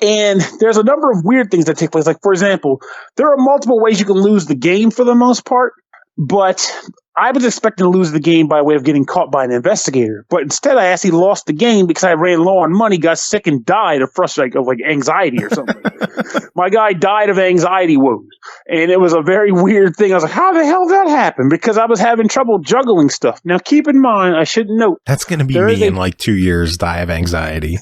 Speaker 2: And there's a number of weird things that take place. Like, for example, there are multiple ways you can lose the game for the most part, but I was expecting to lose the game by way of getting caught by an investigator. But instead, I actually lost the game because I ran low on money, got sick, and died of anxiety or something. My guy died of anxiety woes. And it was a very weird thing. I was like, how the hell did that happen? Because I was having trouble juggling stuff. Now, keep in mind, I should note.
Speaker 4: That's going to be me in like 2 years, die of anxiety.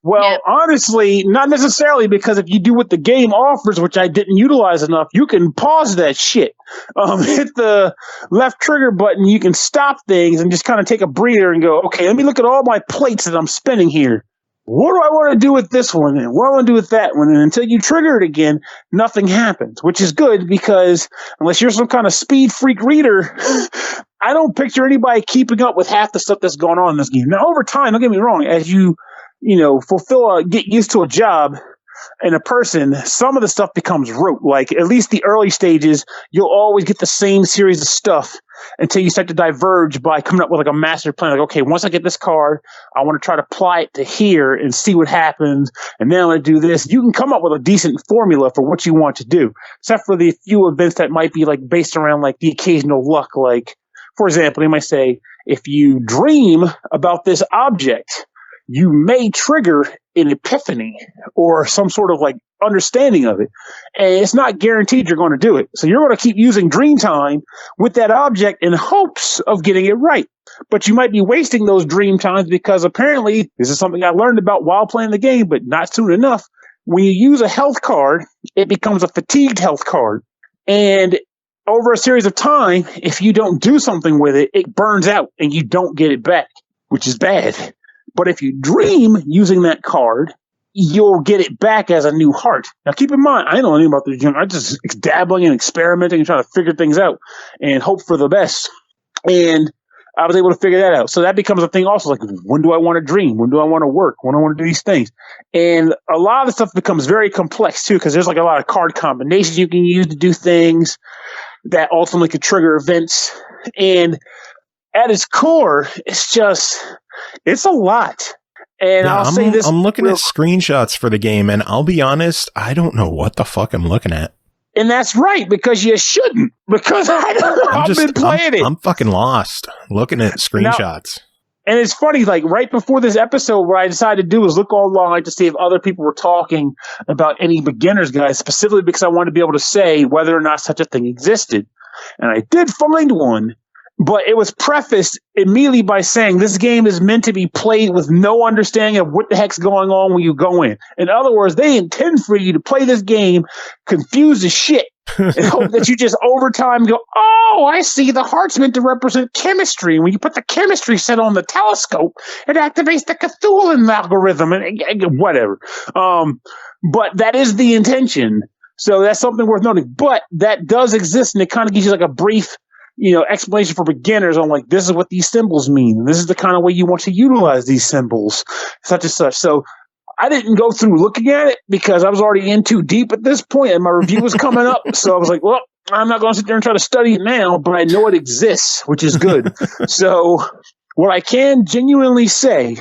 Speaker 2: Well, honestly, not necessarily, because if you do what the game offers, which I didn't utilize enough, you can pause that shit. Hit the left trigger button, you can stop things and just kind of take a breather and go, okay, let me look at all my plates that I'm spinning here. What do I want to do with this one? And what do I want to do with that one? And until you trigger it again, nothing happens, which is good, because unless you're some kind of speed freak reader, I don't picture anybody keeping up with half the stuff that's going on in this game. Now, over time, don't get me wrong, as you get used to a job and a person, some of the stuff becomes rote. Like, at least the early stages, you'll always get the same series of stuff until you start to diverge by coming up with like a master plan. Like, okay, once I get this card, I want to try to apply it to here and see what happens. And then I'm going to do this. You can come up with a decent formula for what you want to do, except for the few events that might be like based around like the occasional luck. Like, for example, they might say, if you dream about this object, you may trigger an epiphany or some sort of like understanding of it. And it's not guaranteed you're going to do it. So you're going to keep using dream time with that object in hopes of getting it right. But you might be wasting those dream times because apparently this is something I learned about while playing the game, but not soon enough. When you use a health card, it becomes a fatigued health card. And over a series of time, if you don't do something with it, it burns out and you don't get it back, which is bad. But if you dream using that card, you'll get it back as a new heart. Now, keep in mind, I don't know anything about the dream. I'm just dabbling and experimenting and trying to figure things out and hope for the best. And I was able to figure that out. So that becomes a thing also, like, when do I want to dream? When do I want to work? When do I want to do these things? And a lot of the stuff becomes very complex, too, because there's like a lot of card combinations you can use to do things that ultimately could trigger events. And at its core, it's a lot. And
Speaker 4: yeah,
Speaker 2: I'll say this.
Speaker 4: I'm looking at screenshots for the game, and I'll be honest, I don't know what the fuck I'm looking at.
Speaker 2: And that's right, because you shouldn't. Because I've been playing it.
Speaker 4: I'm fucking lost looking at screenshots.
Speaker 2: Now, and it's funny, like right before this episode, what I decided to do was look all along to see if other people were talking about any beginner's guides, specifically because I wanted to be able to say whether or not such a thing existed. And I did find one. But it was prefaced immediately by saying this game is meant to be played with no understanding of what the heck's going on when you go in. In other words, they intend for you to play this game confused as shit and hope that you just over time go, oh, I see, the heart's meant to represent chemistry. And when you put the chemistry set on the telescope, it activates the Cthulhu algorithm and whatever. But that is the intention. So that's something worth noting. But that does exist, and it kind of gives you like a brief explanation for beginners on like, this is what these symbols mean. This is the kind of way you want to utilize these symbols, such and such. So I didn't go through looking at it because I was already in too deep at this point and my review was coming up. So I was like, well, I'm not going to sit there and try to study it now, but I know it exists, which is good. So what I can genuinely say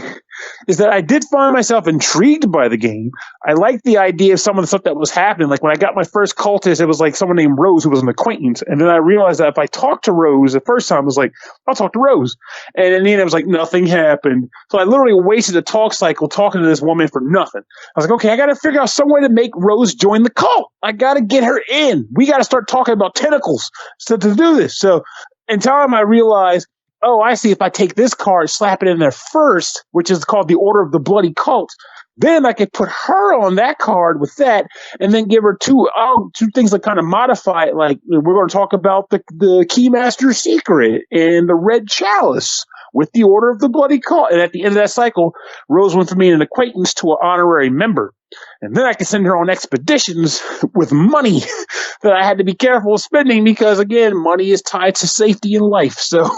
Speaker 2: is that I did find myself intrigued by the game. I liked the idea of some of the stuff that was happening. Like when I got my first cultist, it was like someone named Rose who was an acquaintance. And then I realized that if I talked to Rose the first time, I was like, I'll talk to Rose. And then it was like, nothing happened. So I literally wasted a talk cycle talking to this woman for nothing. I was like, okay, I got to figure out some way to make Rose join the cult. I got to get her in. We got to start talking about tentacles to do this. So in time, I realized, oh, I see. If I take this card, slap it in there first, which is called the Order of the Bloody Cult, then I could put her on that card with that, and then give her two things that kind of modify it. Like we're going to talk about the Keymaster Secret and the Red Chalice with the Order of the Bloody Cult. And at the end of that cycle, Rose went from being an acquaintance to an honorary member. And then I could send her on expeditions with money that I had to be careful of spending because, again, money is tied to safety in life. So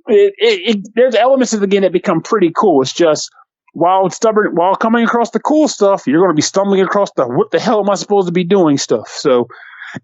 Speaker 2: there's elements of the game that become pretty cool. It's just while coming across the cool stuff, you're going to be stumbling across the what the hell am I supposed to be doing stuff. So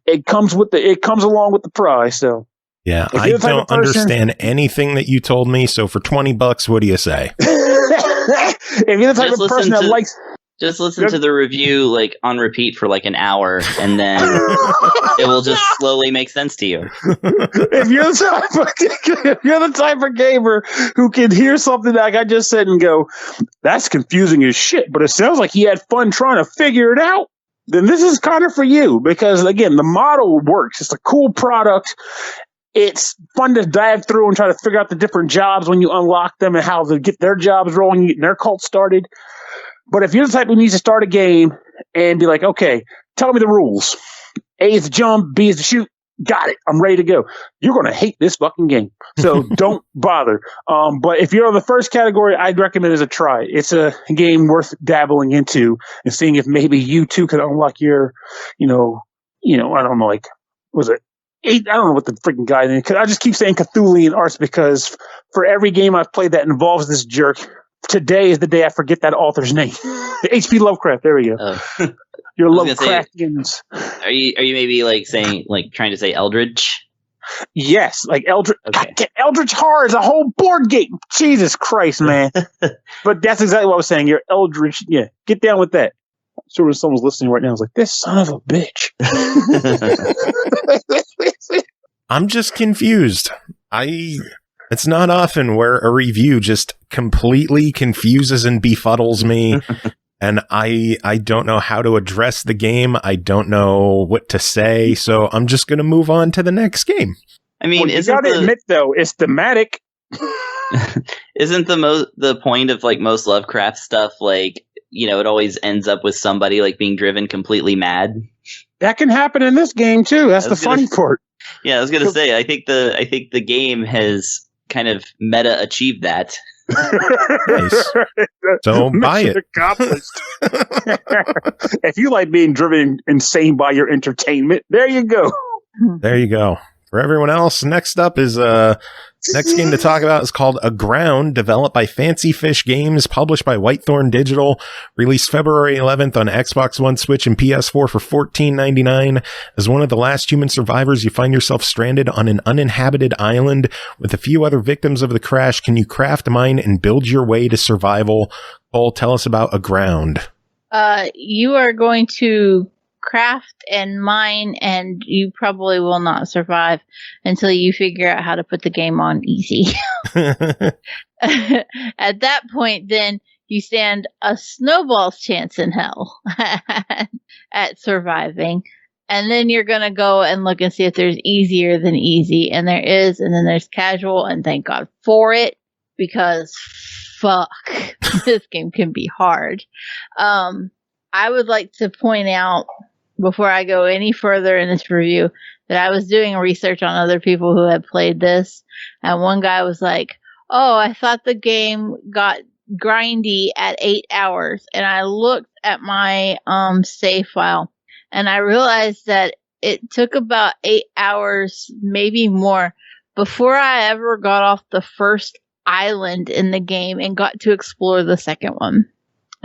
Speaker 2: it comes along with the price. So
Speaker 4: yeah, I don't understand anything that you told me. So for $20, what do you say?
Speaker 2: If you're the type of person that likes.
Speaker 5: Just listen to the review like on repeat for like an hour, and then it will just slowly make sense to you.
Speaker 2: If you're the type of gamer who can hear something like I just said and go, that's confusing as shit, but it sounds like he had fun trying to figure it out, then this is kind of for you. Because, again, the model works. It's a cool product. It's fun to dive through and try to figure out the different jobs when you unlock them and how to get their jobs rolling, getting their cult started. But if you're the type who needs to start a game and be like, okay, tell me the rules. A is to jump, B is to shoot. Got it. I'm ready to go. You're going to hate this fucking game. So don't bother. But if you're on the first category, I'd recommend it as a try. It's a game worth dabbling into and seeing if maybe you too can unlock your, I don't know, like, was it 8? I don't know what the freaking guy is. I just keep saying Cthulhian arts because for every game I've played that involves this jerk, today is the day I forget that author's name. H.P. Lovecraft. There we go. Your Lovecraftians.
Speaker 5: Are you maybe like trying to say Eldritch?
Speaker 2: Yes, like Eldritch. Okay. God, Eldritch Horror is a whole board game. Jesus Christ, man. But that's exactly what I was saying. You're Eldritch. Yeah, get down with that. I'm sure when someone's listening right now, is like, this son of a bitch.
Speaker 4: I'm just confused. It's not often where a review just completely confuses and befuddles me. And I don't know how to address the game. I don't know what to say. So I'm just going to move on to the next game.
Speaker 5: I mean,
Speaker 2: you gotta admit, though, it's thematic.
Speaker 5: Isn't the point of like most Lovecraft stuff, like, you know, it always ends up with somebody like being driven completely mad?
Speaker 2: That can happen in this game too. That's the funny part.
Speaker 5: Yeah, I was gonna say, I think the game has kind of meta achieved that.
Speaker 4: Nice. So buy it.
Speaker 2: Accomplished. If you like being driven insane by your entertainment, there you go.
Speaker 4: There you go. For everyone else, next up is next game to talk about is called Aground, developed by Fancy Fish Games, published by Whitethorn Digital, released February 11th on Xbox One, Switch, and PS4 for $14.99. As one of the last human survivors, you find yourself stranded on an uninhabited island with a few other victims of the crash. Can you craft, mine, and build your way to survival? Cole, tell us about Aground.
Speaker 3: You are going to craft and mine, and you probably will not survive until you figure out how to put the game on easy. At that point, then you stand a snowball's chance in hell at surviving. And then you're going to go and look and see if there's easier than easy. And there is. And then there's casual. And thank God for it, because fuck, this game can be hard. I would like to point out, before I go any further in this review, that I was doing research on other people who had played this. And one guy was like, oh, I thought the game got grindy at 8 hours. And I looked at my save file, and I realized that it took about 8 hours, maybe more, before I ever got off the first island in the game and got to explore the second one.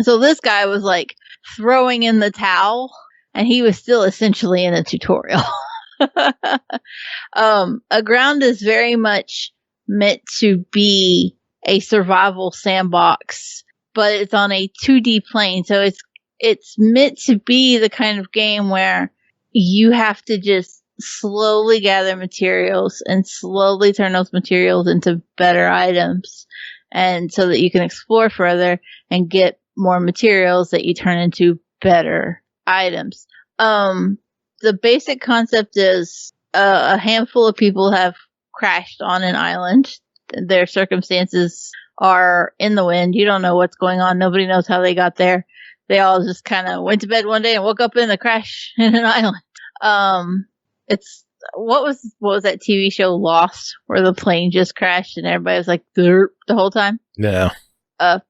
Speaker 3: So this guy was like throwing in the towel, and he was still essentially in a tutorial. Aground is very much meant to be a survival sandbox, but it's on a 2D plane. So it's meant to be the kind of game where you have to just slowly gather materials and slowly turn those materials into better items, and so that you can explore further and get more materials that you turn into better items. The basic concept is a handful of people have crashed on an island. Their circumstances are in the wind. You don't know what's going on. Nobody knows how they got there. They all just kind of went to bed one day and woke up in a crash in an island. It's what was that TV show Lost, where the plane just crashed and everybody was like derp the whole time?
Speaker 4: Yeah.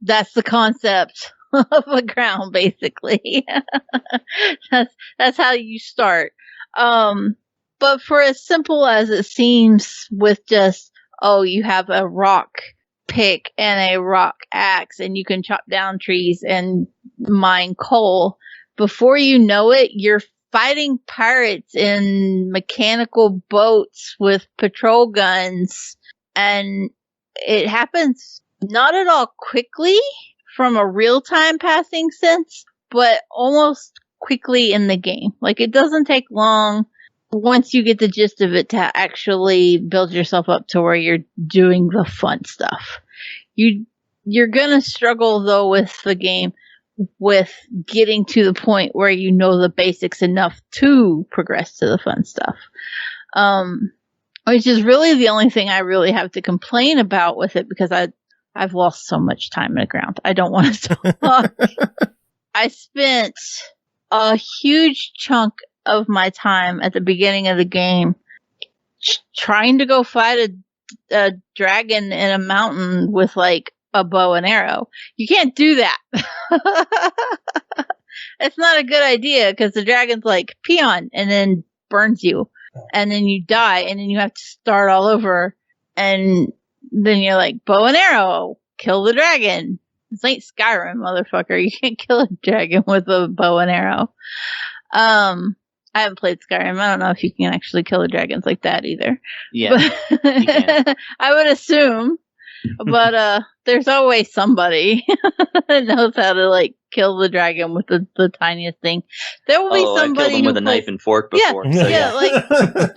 Speaker 3: That's the concept of Aground, basically. that's how you start. But for as simple as it seems, with just, you have a rock pick and a rock axe, and you can chop down trees and mine coal, before you know it, you're fighting pirates in mechanical boats with patrol guns, and it happens not at all quickly from a real-time passing sense, but almost quickly in the game. Like, it doesn't take long once you get the gist of it to actually build yourself up to where you're doing the fun stuff. You're gonna struggle, though, with the game, with getting to the point where you know the basics enough to progress to the fun stuff. Which is really the only thing I really have to complain about with it, because I've lost so much time in Aground. I don't want to talk. I spent a huge chunk of my time at the beginning of the game trying to go fight a dragon in a mountain with like a bow and arrow. You can't do that. It's not a good idea, because the dragon's like peon and then burns you, and then you die, and then you have to start all over, and then you're like, bow and arrow, kill the dragon. This ain't Skyrim, motherfucker. You can't kill a dragon with a bow and arrow. I haven't played Skyrim. I don't know if you can actually kill the dragons like that either.
Speaker 5: Yeah, you can.
Speaker 3: I would assume. But there's always somebody that knows how to like kill the dragon with the tiniest thing. There will be somebody
Speaker 5: I killed him with a knife and fork before.
Speaker 3: Yeah, like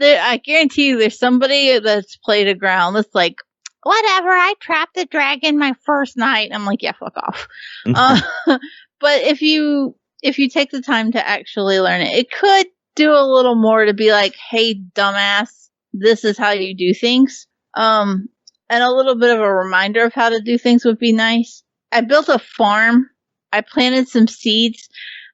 Speaker 3: I guarantee you there's somebody that's played Aground that's like, whatever, I trapped the dragon my first night. I'm like, yeah, fuck off. But if you take the time to actually learn it, it could do a little more to be like, hey, dumbass, this is how you do things. And a little bit of a reminder of how to do things would be nice. I built a farm. I planted some seeds.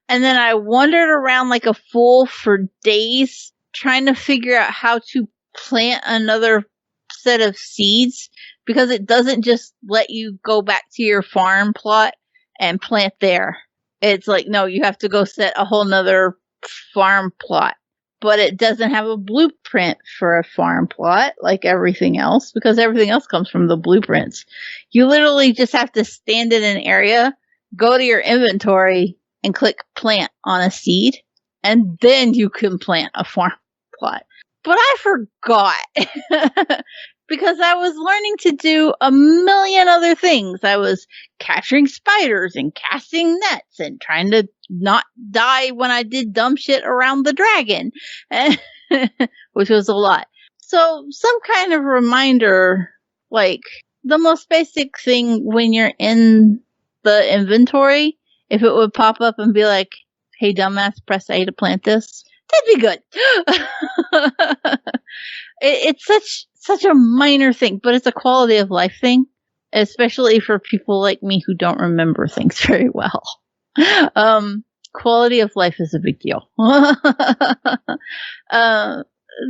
Speaker 3: And then I wandered around like a fool for days trying to figure out how to plant another set of seeds, because it doesn't just let you go back to your farm plot and plant there. It's like, no, you have to go set a whole nother farm plot. But it doesn't have a blueprint for a farm plot like everything else, because everything else comes from the blueprints. You literally just have to stand in an area, go to your inventory, and click plant on a seed, and then you can plant a farm plot. But I forgot because I was learning to do a million other things. I was capturing spiders and casting nets and trying to not die when I did dumb shit around the dragon, which was a lot. So some kind of reminder, like the most basic thing when you're in the inventory, if it would pop up and be like, hey, dumbass, press A to plant this, that'd be good. It's such a minor thing, but it's a quality of life thing, especially for people like me who don't remember things very well. Quality of life is a big deal.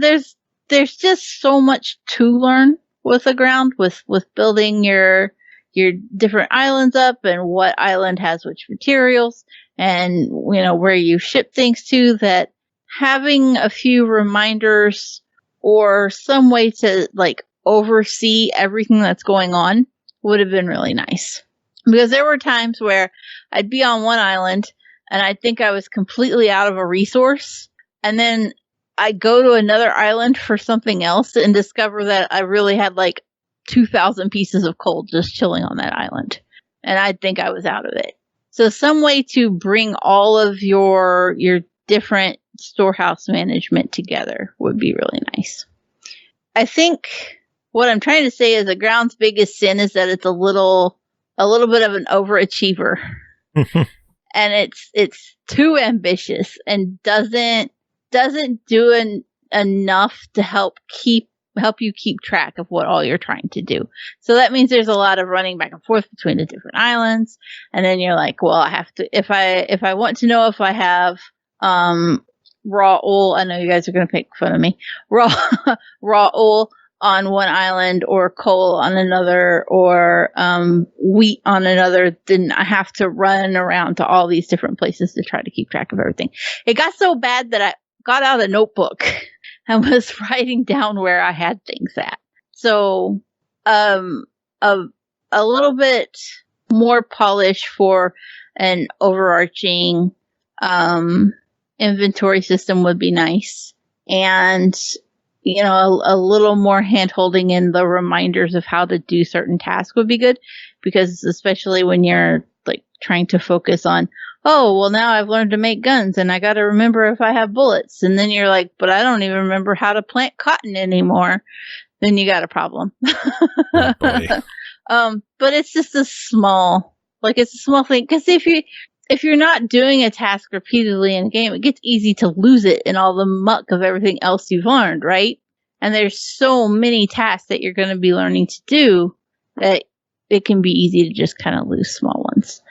Speaker 3: There's just so much to learn with Aground, with building your different islands up and what island has which materials and, where you ship things to, that having a few reminders or some way to like oversee everything that's going on would have been really nice. Because there were times where I'd be on one island and I'd think I was completely out of a resource, and then I'd go to another island for something else and discover that I really had like 2,000 pieces of coal just chilling on that island, and I'd think I was out of it. So some way to bring all of your different storehouse management together would be really nice. I think what I'm trying to say is Aground's biggest sin is that it's a little bit of an overachiever. And it's too ambitious and doesn't do enough to help you keep track of what all you're trying to do. So that means there's a lot of running back and forth between the different islands, and then you're like, well, I have to, if I want to know if I have raw wool, I know you guys are going to make fun of me, raw wool on one island or coal on another or wheat on another, then I have to run around to all these different places to try to keep track of everything. It got so bad that I got out a notebook and was writing down where I had things at. So a little bit more polish for an overarching inventory system would be nice. And a little more hand-holding in the reminders of how to do certain tasks would be good, because especially when you're like trying to focus on, oh, well, now I've learned to make guns and I got to remember if I have bullets. And then you're like, but I don't even remember how to plant cotton anymore. Then you got a problem.
Speaker 4: Oh, boy.
Speaker 3: But it's just it's a small thing. Because if you're not doing a task repeatedly in a game, it gets easy to lose it in all the muck of everything else you've learned, right? And there's so many tasks that you're going to be learning to do that it can be easy to just kind of lose small ones.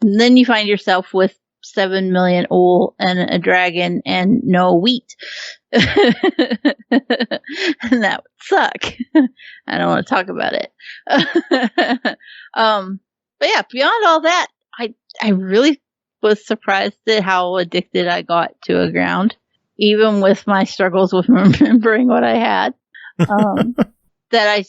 Speaker 3: Then you find yourself with 7 million wool and a dragon and no wheat. And that would suck. I don't want to talk about it. But yeah, beyond all that, I really was surprised at how addicted I got to Aground, even with my struggles with remembering what I had. That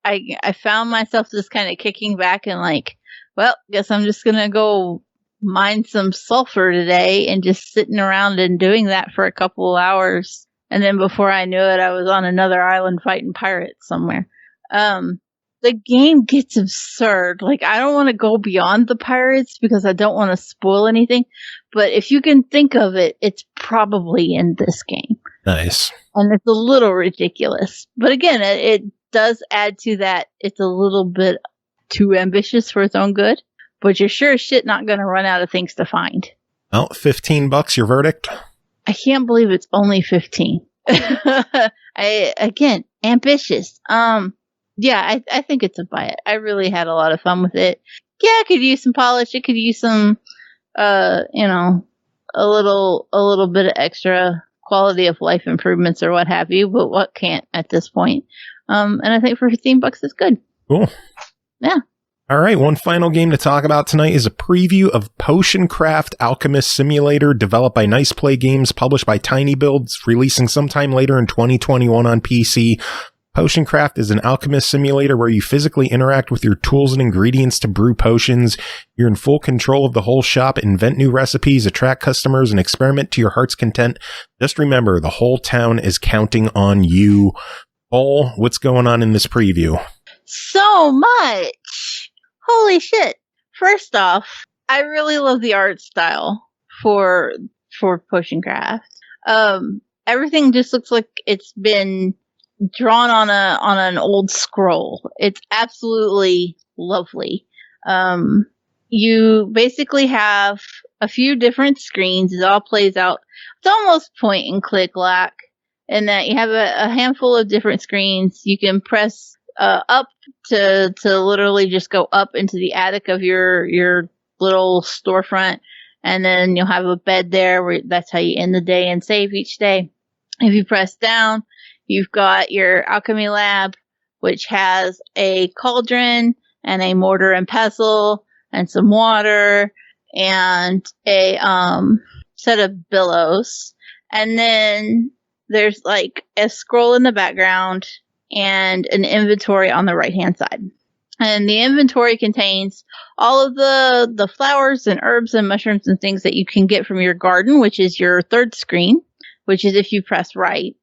Speaker 3: I found myself just kind of kicking back and like, well, guess I'm just going to go mine some sulfur today, and just sitting around and doing that for a couple of hours. And then before I knew it, I was on another island fighting pirates somewhere. The game gets absurd. Like, I don't want to go beyond the pirates because I don't want to spoil anything. But if you can think of it, it's probably in this game.
Speaker 4: Nice.
Speaker 3: And it's a little ridiculous. But again, it does add to that. It's a little bit too ambitious for its own good. But you're sure as shit not going to run out of things to find.
Speaker 4: Well, $15, your verdict?
Speaker 3: I can't believe it's only 15. Again, ambitious. Yeah, I think it's a buy it. I really had a lot of fun with it. Yeah, I could use some polish. It could use some, a little bit of extra quality of life improvements or what have you, but what can't at this point? And I think for $15 is good.
Speaker 4: Cool.
Speaker 3: Yeah.
Speaker 4: All right, one final game to talk about tonight is a preview of Potion Craft Alchemist Simulator, developed by niceplay Games, published by tinyBuild, releasing sometime later in 2021 on PC. Potion Craft is an alchemist simulator where you physically interact with your tools and ingredients to brew potions. You're in full control of the whole shop, invent new recipes, attract customers, and experiment to your heart's content. Just remember, the whole town is counting on you. Paul, what's going on in this preview?
Speaker 3: So much! Holy shit. First off, I really love the art style for Potion Craft. Everything just looks like it's been drawn on an old scroll. It's absolutely lovely. You basically have a few different screens. It all plays out. It's almost point and click lack in that you have a handful of different screens. You can press up to literally just go up into the attic of your little storefront, and then you'll have a bed there where that's how you end the day and save each day. If you press down, you've got your alchemy lab, which has a cauldron and a mortar and pestle and some water and a set of billows. And then there's like a scroll in the background and an inventory on the right-hand side. And the inventory contains all of the flowers and herbs and mushrooms and things that you can get from your garden, which is your third screen, which is if you press right.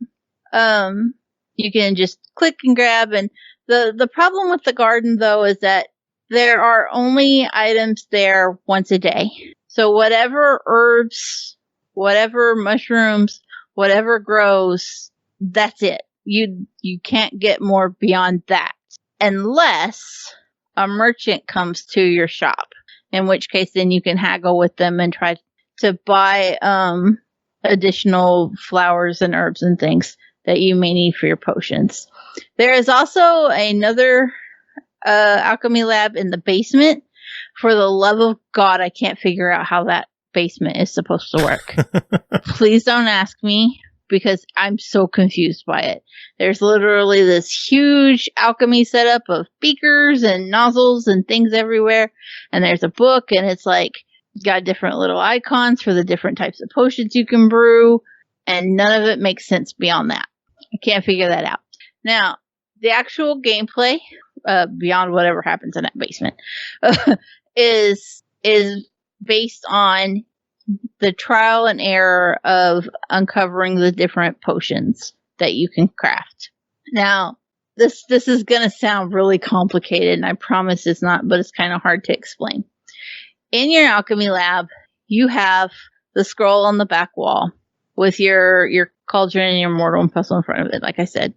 Speaker 3: You can just click and grab. And the problem with the garden, though, is that there are only items there once a day. So whatever herbs, whatever mushrooms, whatever grows, that's it. You can't get more beyond that unless a merchant comes to your shop, in which case then you can haggle with them and try to buy additional flowers and herbs and things that you may need for your potions. There is also another alchemy lab in the basement. For the love of God, I can't figure out how that basement is supposed to work. Please don't ask me, because I'm so confused by it. There's literally this huge alchemy setup of beakers and nozzles and things everywhere. And there's a book, and it's like got different little icons for the different types of potions you can brew. And none of it makes sense beyond that. I can't figure that out. Now, the actual gameplay, beyond whatever happens in that basement, is based on the trial and error of uncovering the different potions that you can craft. Now, this is going to sound really complicated, and I promise it's not, but it's kind of hard to explain. In your alchemy lab, you have the scroll on the back wall with your cauldron and your mortar and pestle in front of it, like I said.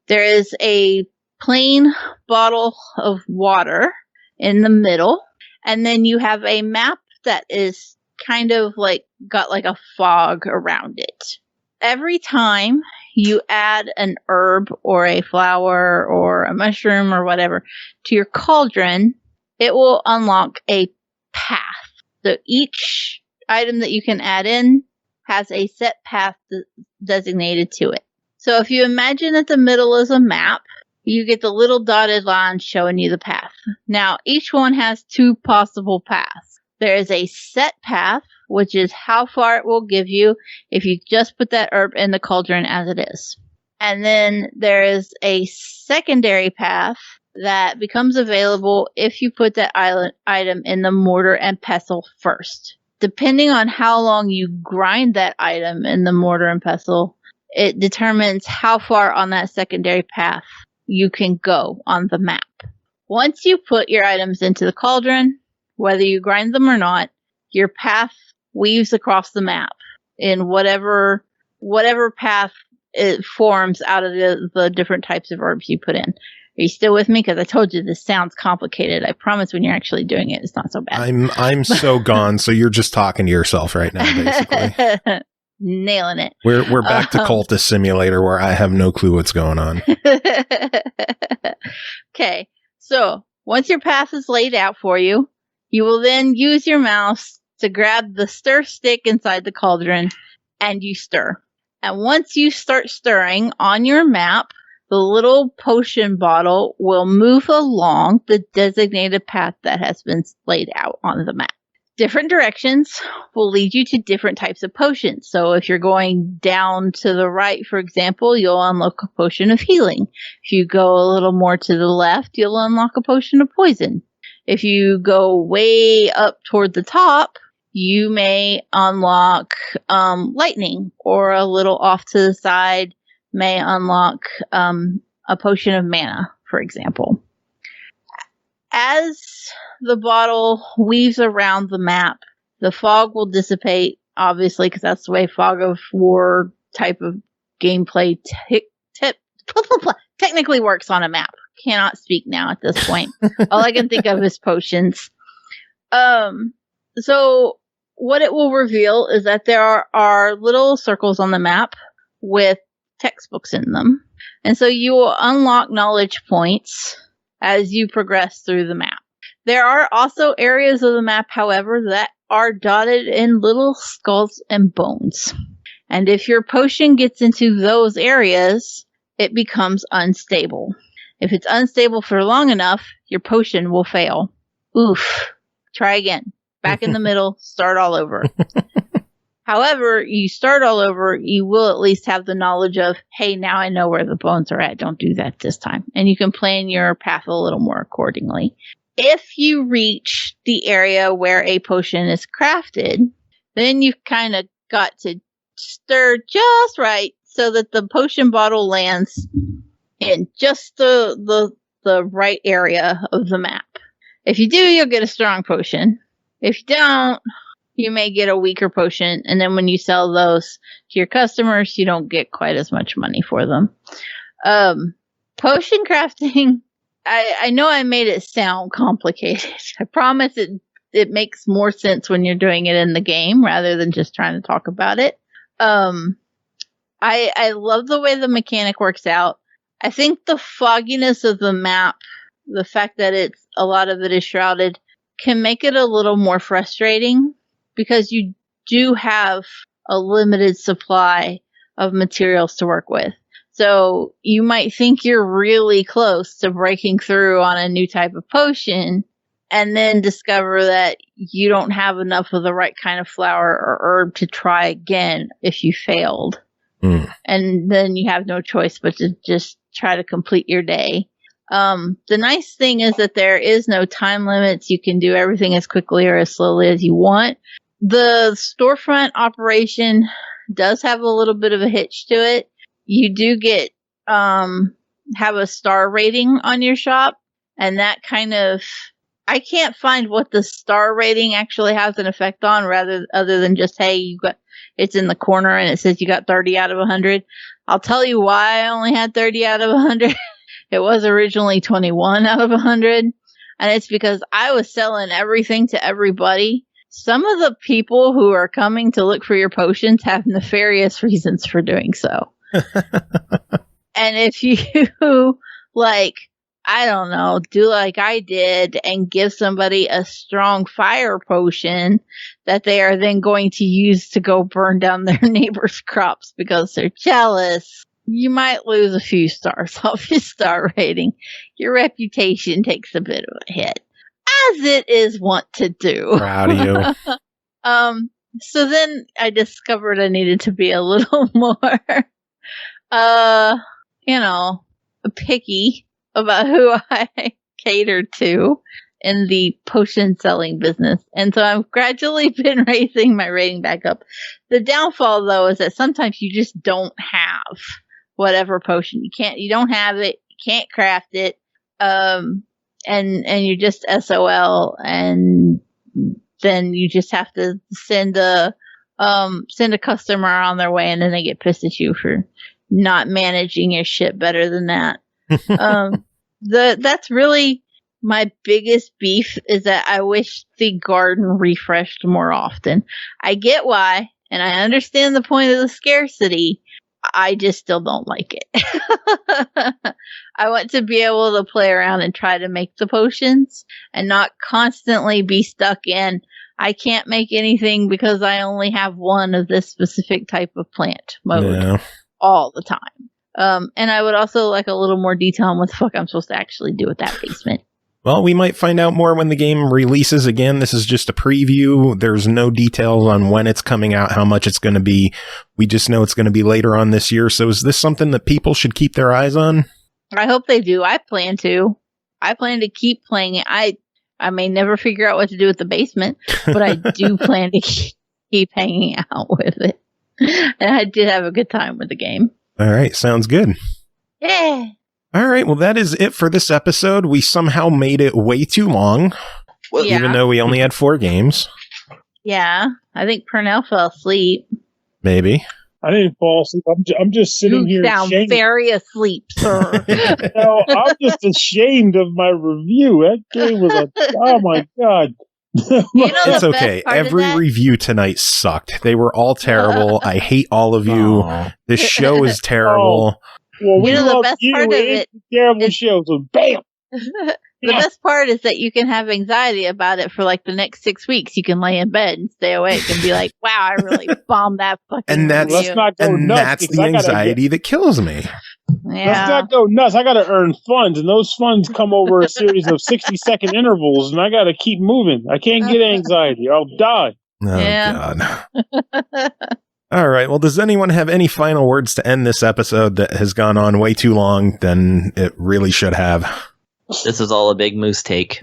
Speaker 3: There is a plain bottle of water in the middle, and then you have a map that is kind of like got like a fog around it. Every time you add an herb or a flower or a mushroom or whatever to your cauldron, it will unlock a path. So each item that you can add in has a set path designated to it. So if you imagine that the middle is a map, you get the little dotted line showing you the path. Now, each one has two possible paths. There is a set path, which is how far it will give you if you just put that herb in the cauldron as it is. And then there is a secondary path that becomes available if you put that item in the mortar and pestle first. Depending on how long you grind that item in the mortar and pestle, it determines how far on that secondary path you can go on the map. Once you put your items into the cauldron, whether you grind them or not, your path weaves across the map in whatever whatever path it forms out of the different types of herbs you put in. Are you still with me? Because I told you this sounds complicated. I promise when you're actually doing it, it's not so bad.
Speaker 4: I'm so gone. So you're just talking to yourself right now, basically.
Speaker 3: Nailing it.
Speaker 4: We're back to Cultist Simulator, where I have no clue what's going on.
Speaker 3: Okay, so once your path is laid out for you, you will then use your mouse to grab the stir stick inside the cauldron, and you stir. And once you start stirring on your map, the little potion bottle will move along the designated path that has been laid out on the map. Different directions will lead you to different types of potions. So if you're going down to the right, for example, you'll unlock a potion of healing. If you go a little more to the left, you'll unlock a potion of poison. If you go way up toward the top, you may unlock lightning, or a little off to the side may unlock a potion of mana, for example. As the bottle weaves around the map, the fog will dissipate, obviously, because that's the way fog of war type of gameplay technically works on a map. Cannot speak now at this point. All I can think of is potions. So what it will reveal is that there are little circles on the map with textbooks in them. And so you will unlock knowledge points as you progress through the map. There are also areas of the map, however, that are dotted in little skulls and bones. And if your potion gets into those areas, it becomes unstable. If it's unstable for long enough, your potion will fail. Oof. Try again. Back in the middle, start all over. However, you start all over, you will at least have the knowledge of, hey, now I know where the bones are at. Don't do that this time. And you can plan your path a little more accordingly. If you reach the area where a potion is crafted, then you've kind of got to stir just right so that the potion bottle lands in just the right area of the map. If you do, you'll get a strong potion. If you don't, you may get a weaker potion, and then when you sell those to your customers, you don't get quite as much money for them. Potion crafting, I know I made it sound complicated. I promise it makes more sense when you're doing it in the game rather than just trying to talk about it. I love the way the mechanic works out. I think the fogginess of the map, the fact that a lot of it is shrouded, can make it a little more frustrating because you do have a limited supply of materials to work with. So you might think you're really close to breaking through on a new type of potion and then discover that you don't have enough of the right kind of flower or herb to try again if you failed. And then you have no choice but to just try to complete your day. The nice thing is that there is no time limits. You can do everything as quickly or as slowly as you want. The storefront operation does have a little bit of a hitch to it. You do get have a star rating on your shop, and that kind of, I can't find what the star rating actually has an effect on, other than just, hey, it's in the corner and it says you got 30 out of 100. I'll tell you why I only had 30 out of 100. It was originally 21 out of 100, and it's because I was selling everything to everybody. Some of the people who are coming to look for your potions have nefarious reasons for doing so. And if you, I don't know, do like I did and give somebody a strong fire potion that they are then going to use to go burn down their neighbor's crops because they're jealous, you might lose a few stars off your star rating. Your reputation takes a bit of a hit, as it is wont to do.
Speaker 4: Proud of you.
Speaker 3: So then I discovered I needed to be a little more, picky about who I catered to in the potion selling business. And so I've gradually been raising my rating back up. The downfall, though, is that sometimes you just don't have whatever potion. You don't have it, you can't craft it, and you're just SOL, and then you just have to send a send a customer on their way and then they get pissed at you for not managing your shit better than that. That's really my biggest beef, is that I wish the garden refreshed more often. I get why, and I understand the point of the scarcity. I just still don't like it. I want to be able to play around and try to make the potions and not constantly be stuck in, I can't make anything because I only have one of this specific type of plant mode all the time. And I would also like a little more detail on what the fuck I'm supposed to actually do with that basement.
Speaker 4: Well, we might find out more when the game releases. Again, this is just a preview. There's no details on when it's coming out, how much it's going to be. We just know it's going to be later on this year. So is this something that people should keep their eyes on?
Speaker 3: I hope they do. I plan to. I plan to keep playing it. I may never figure out what to do with the basement, but I do plan to keep hanging out with it. And I did have a good time with the game.
Speaker 4: All right. Sounds good.
Speaker 3: Yeah.
Speaker 4: All right, well, that is it for this episode. We somehow made it way too long, even though we only had 4 games.
Speaker 3: Yeah, I think Pernell fell asleep.
Speaker 4: Maybe.
Speaker 2: I didn't fall asleep. I'm just sitting here.
Speaker 3: You sound very asleep, sir.
Speaker 2: No, I'm just ashamed of my review. That game was oh my God.
Speaker 4: It's okay. Every review tonight sucked. They were all terrible. I hate all of you. This show is terrible.
Speaker 2: Well, we
Speaker 3: the best part of it.
Speaker 2: Terrible show. So bam.
Speaker 3: The best part is that you can have anxiety about it for like the next 6 weeks. You can lay in bed and stay awake and be like, "Wow, I really bombed that fucking."
Speaker 4: And that's the anxiety that kills me.
Speaker 3: Yeah.
Speaker 2: Let's not go nuts. I got to earn funds, and those funds come over a series of 60-second intervals, and I got to keep moving. I can't get anxiety. I'll die.
Speaker 4: Oh God. All right. Well, does anyone have any final words to end this episode that has gone on way too long than it really should have?
Speaker 5: This is all a big moose take.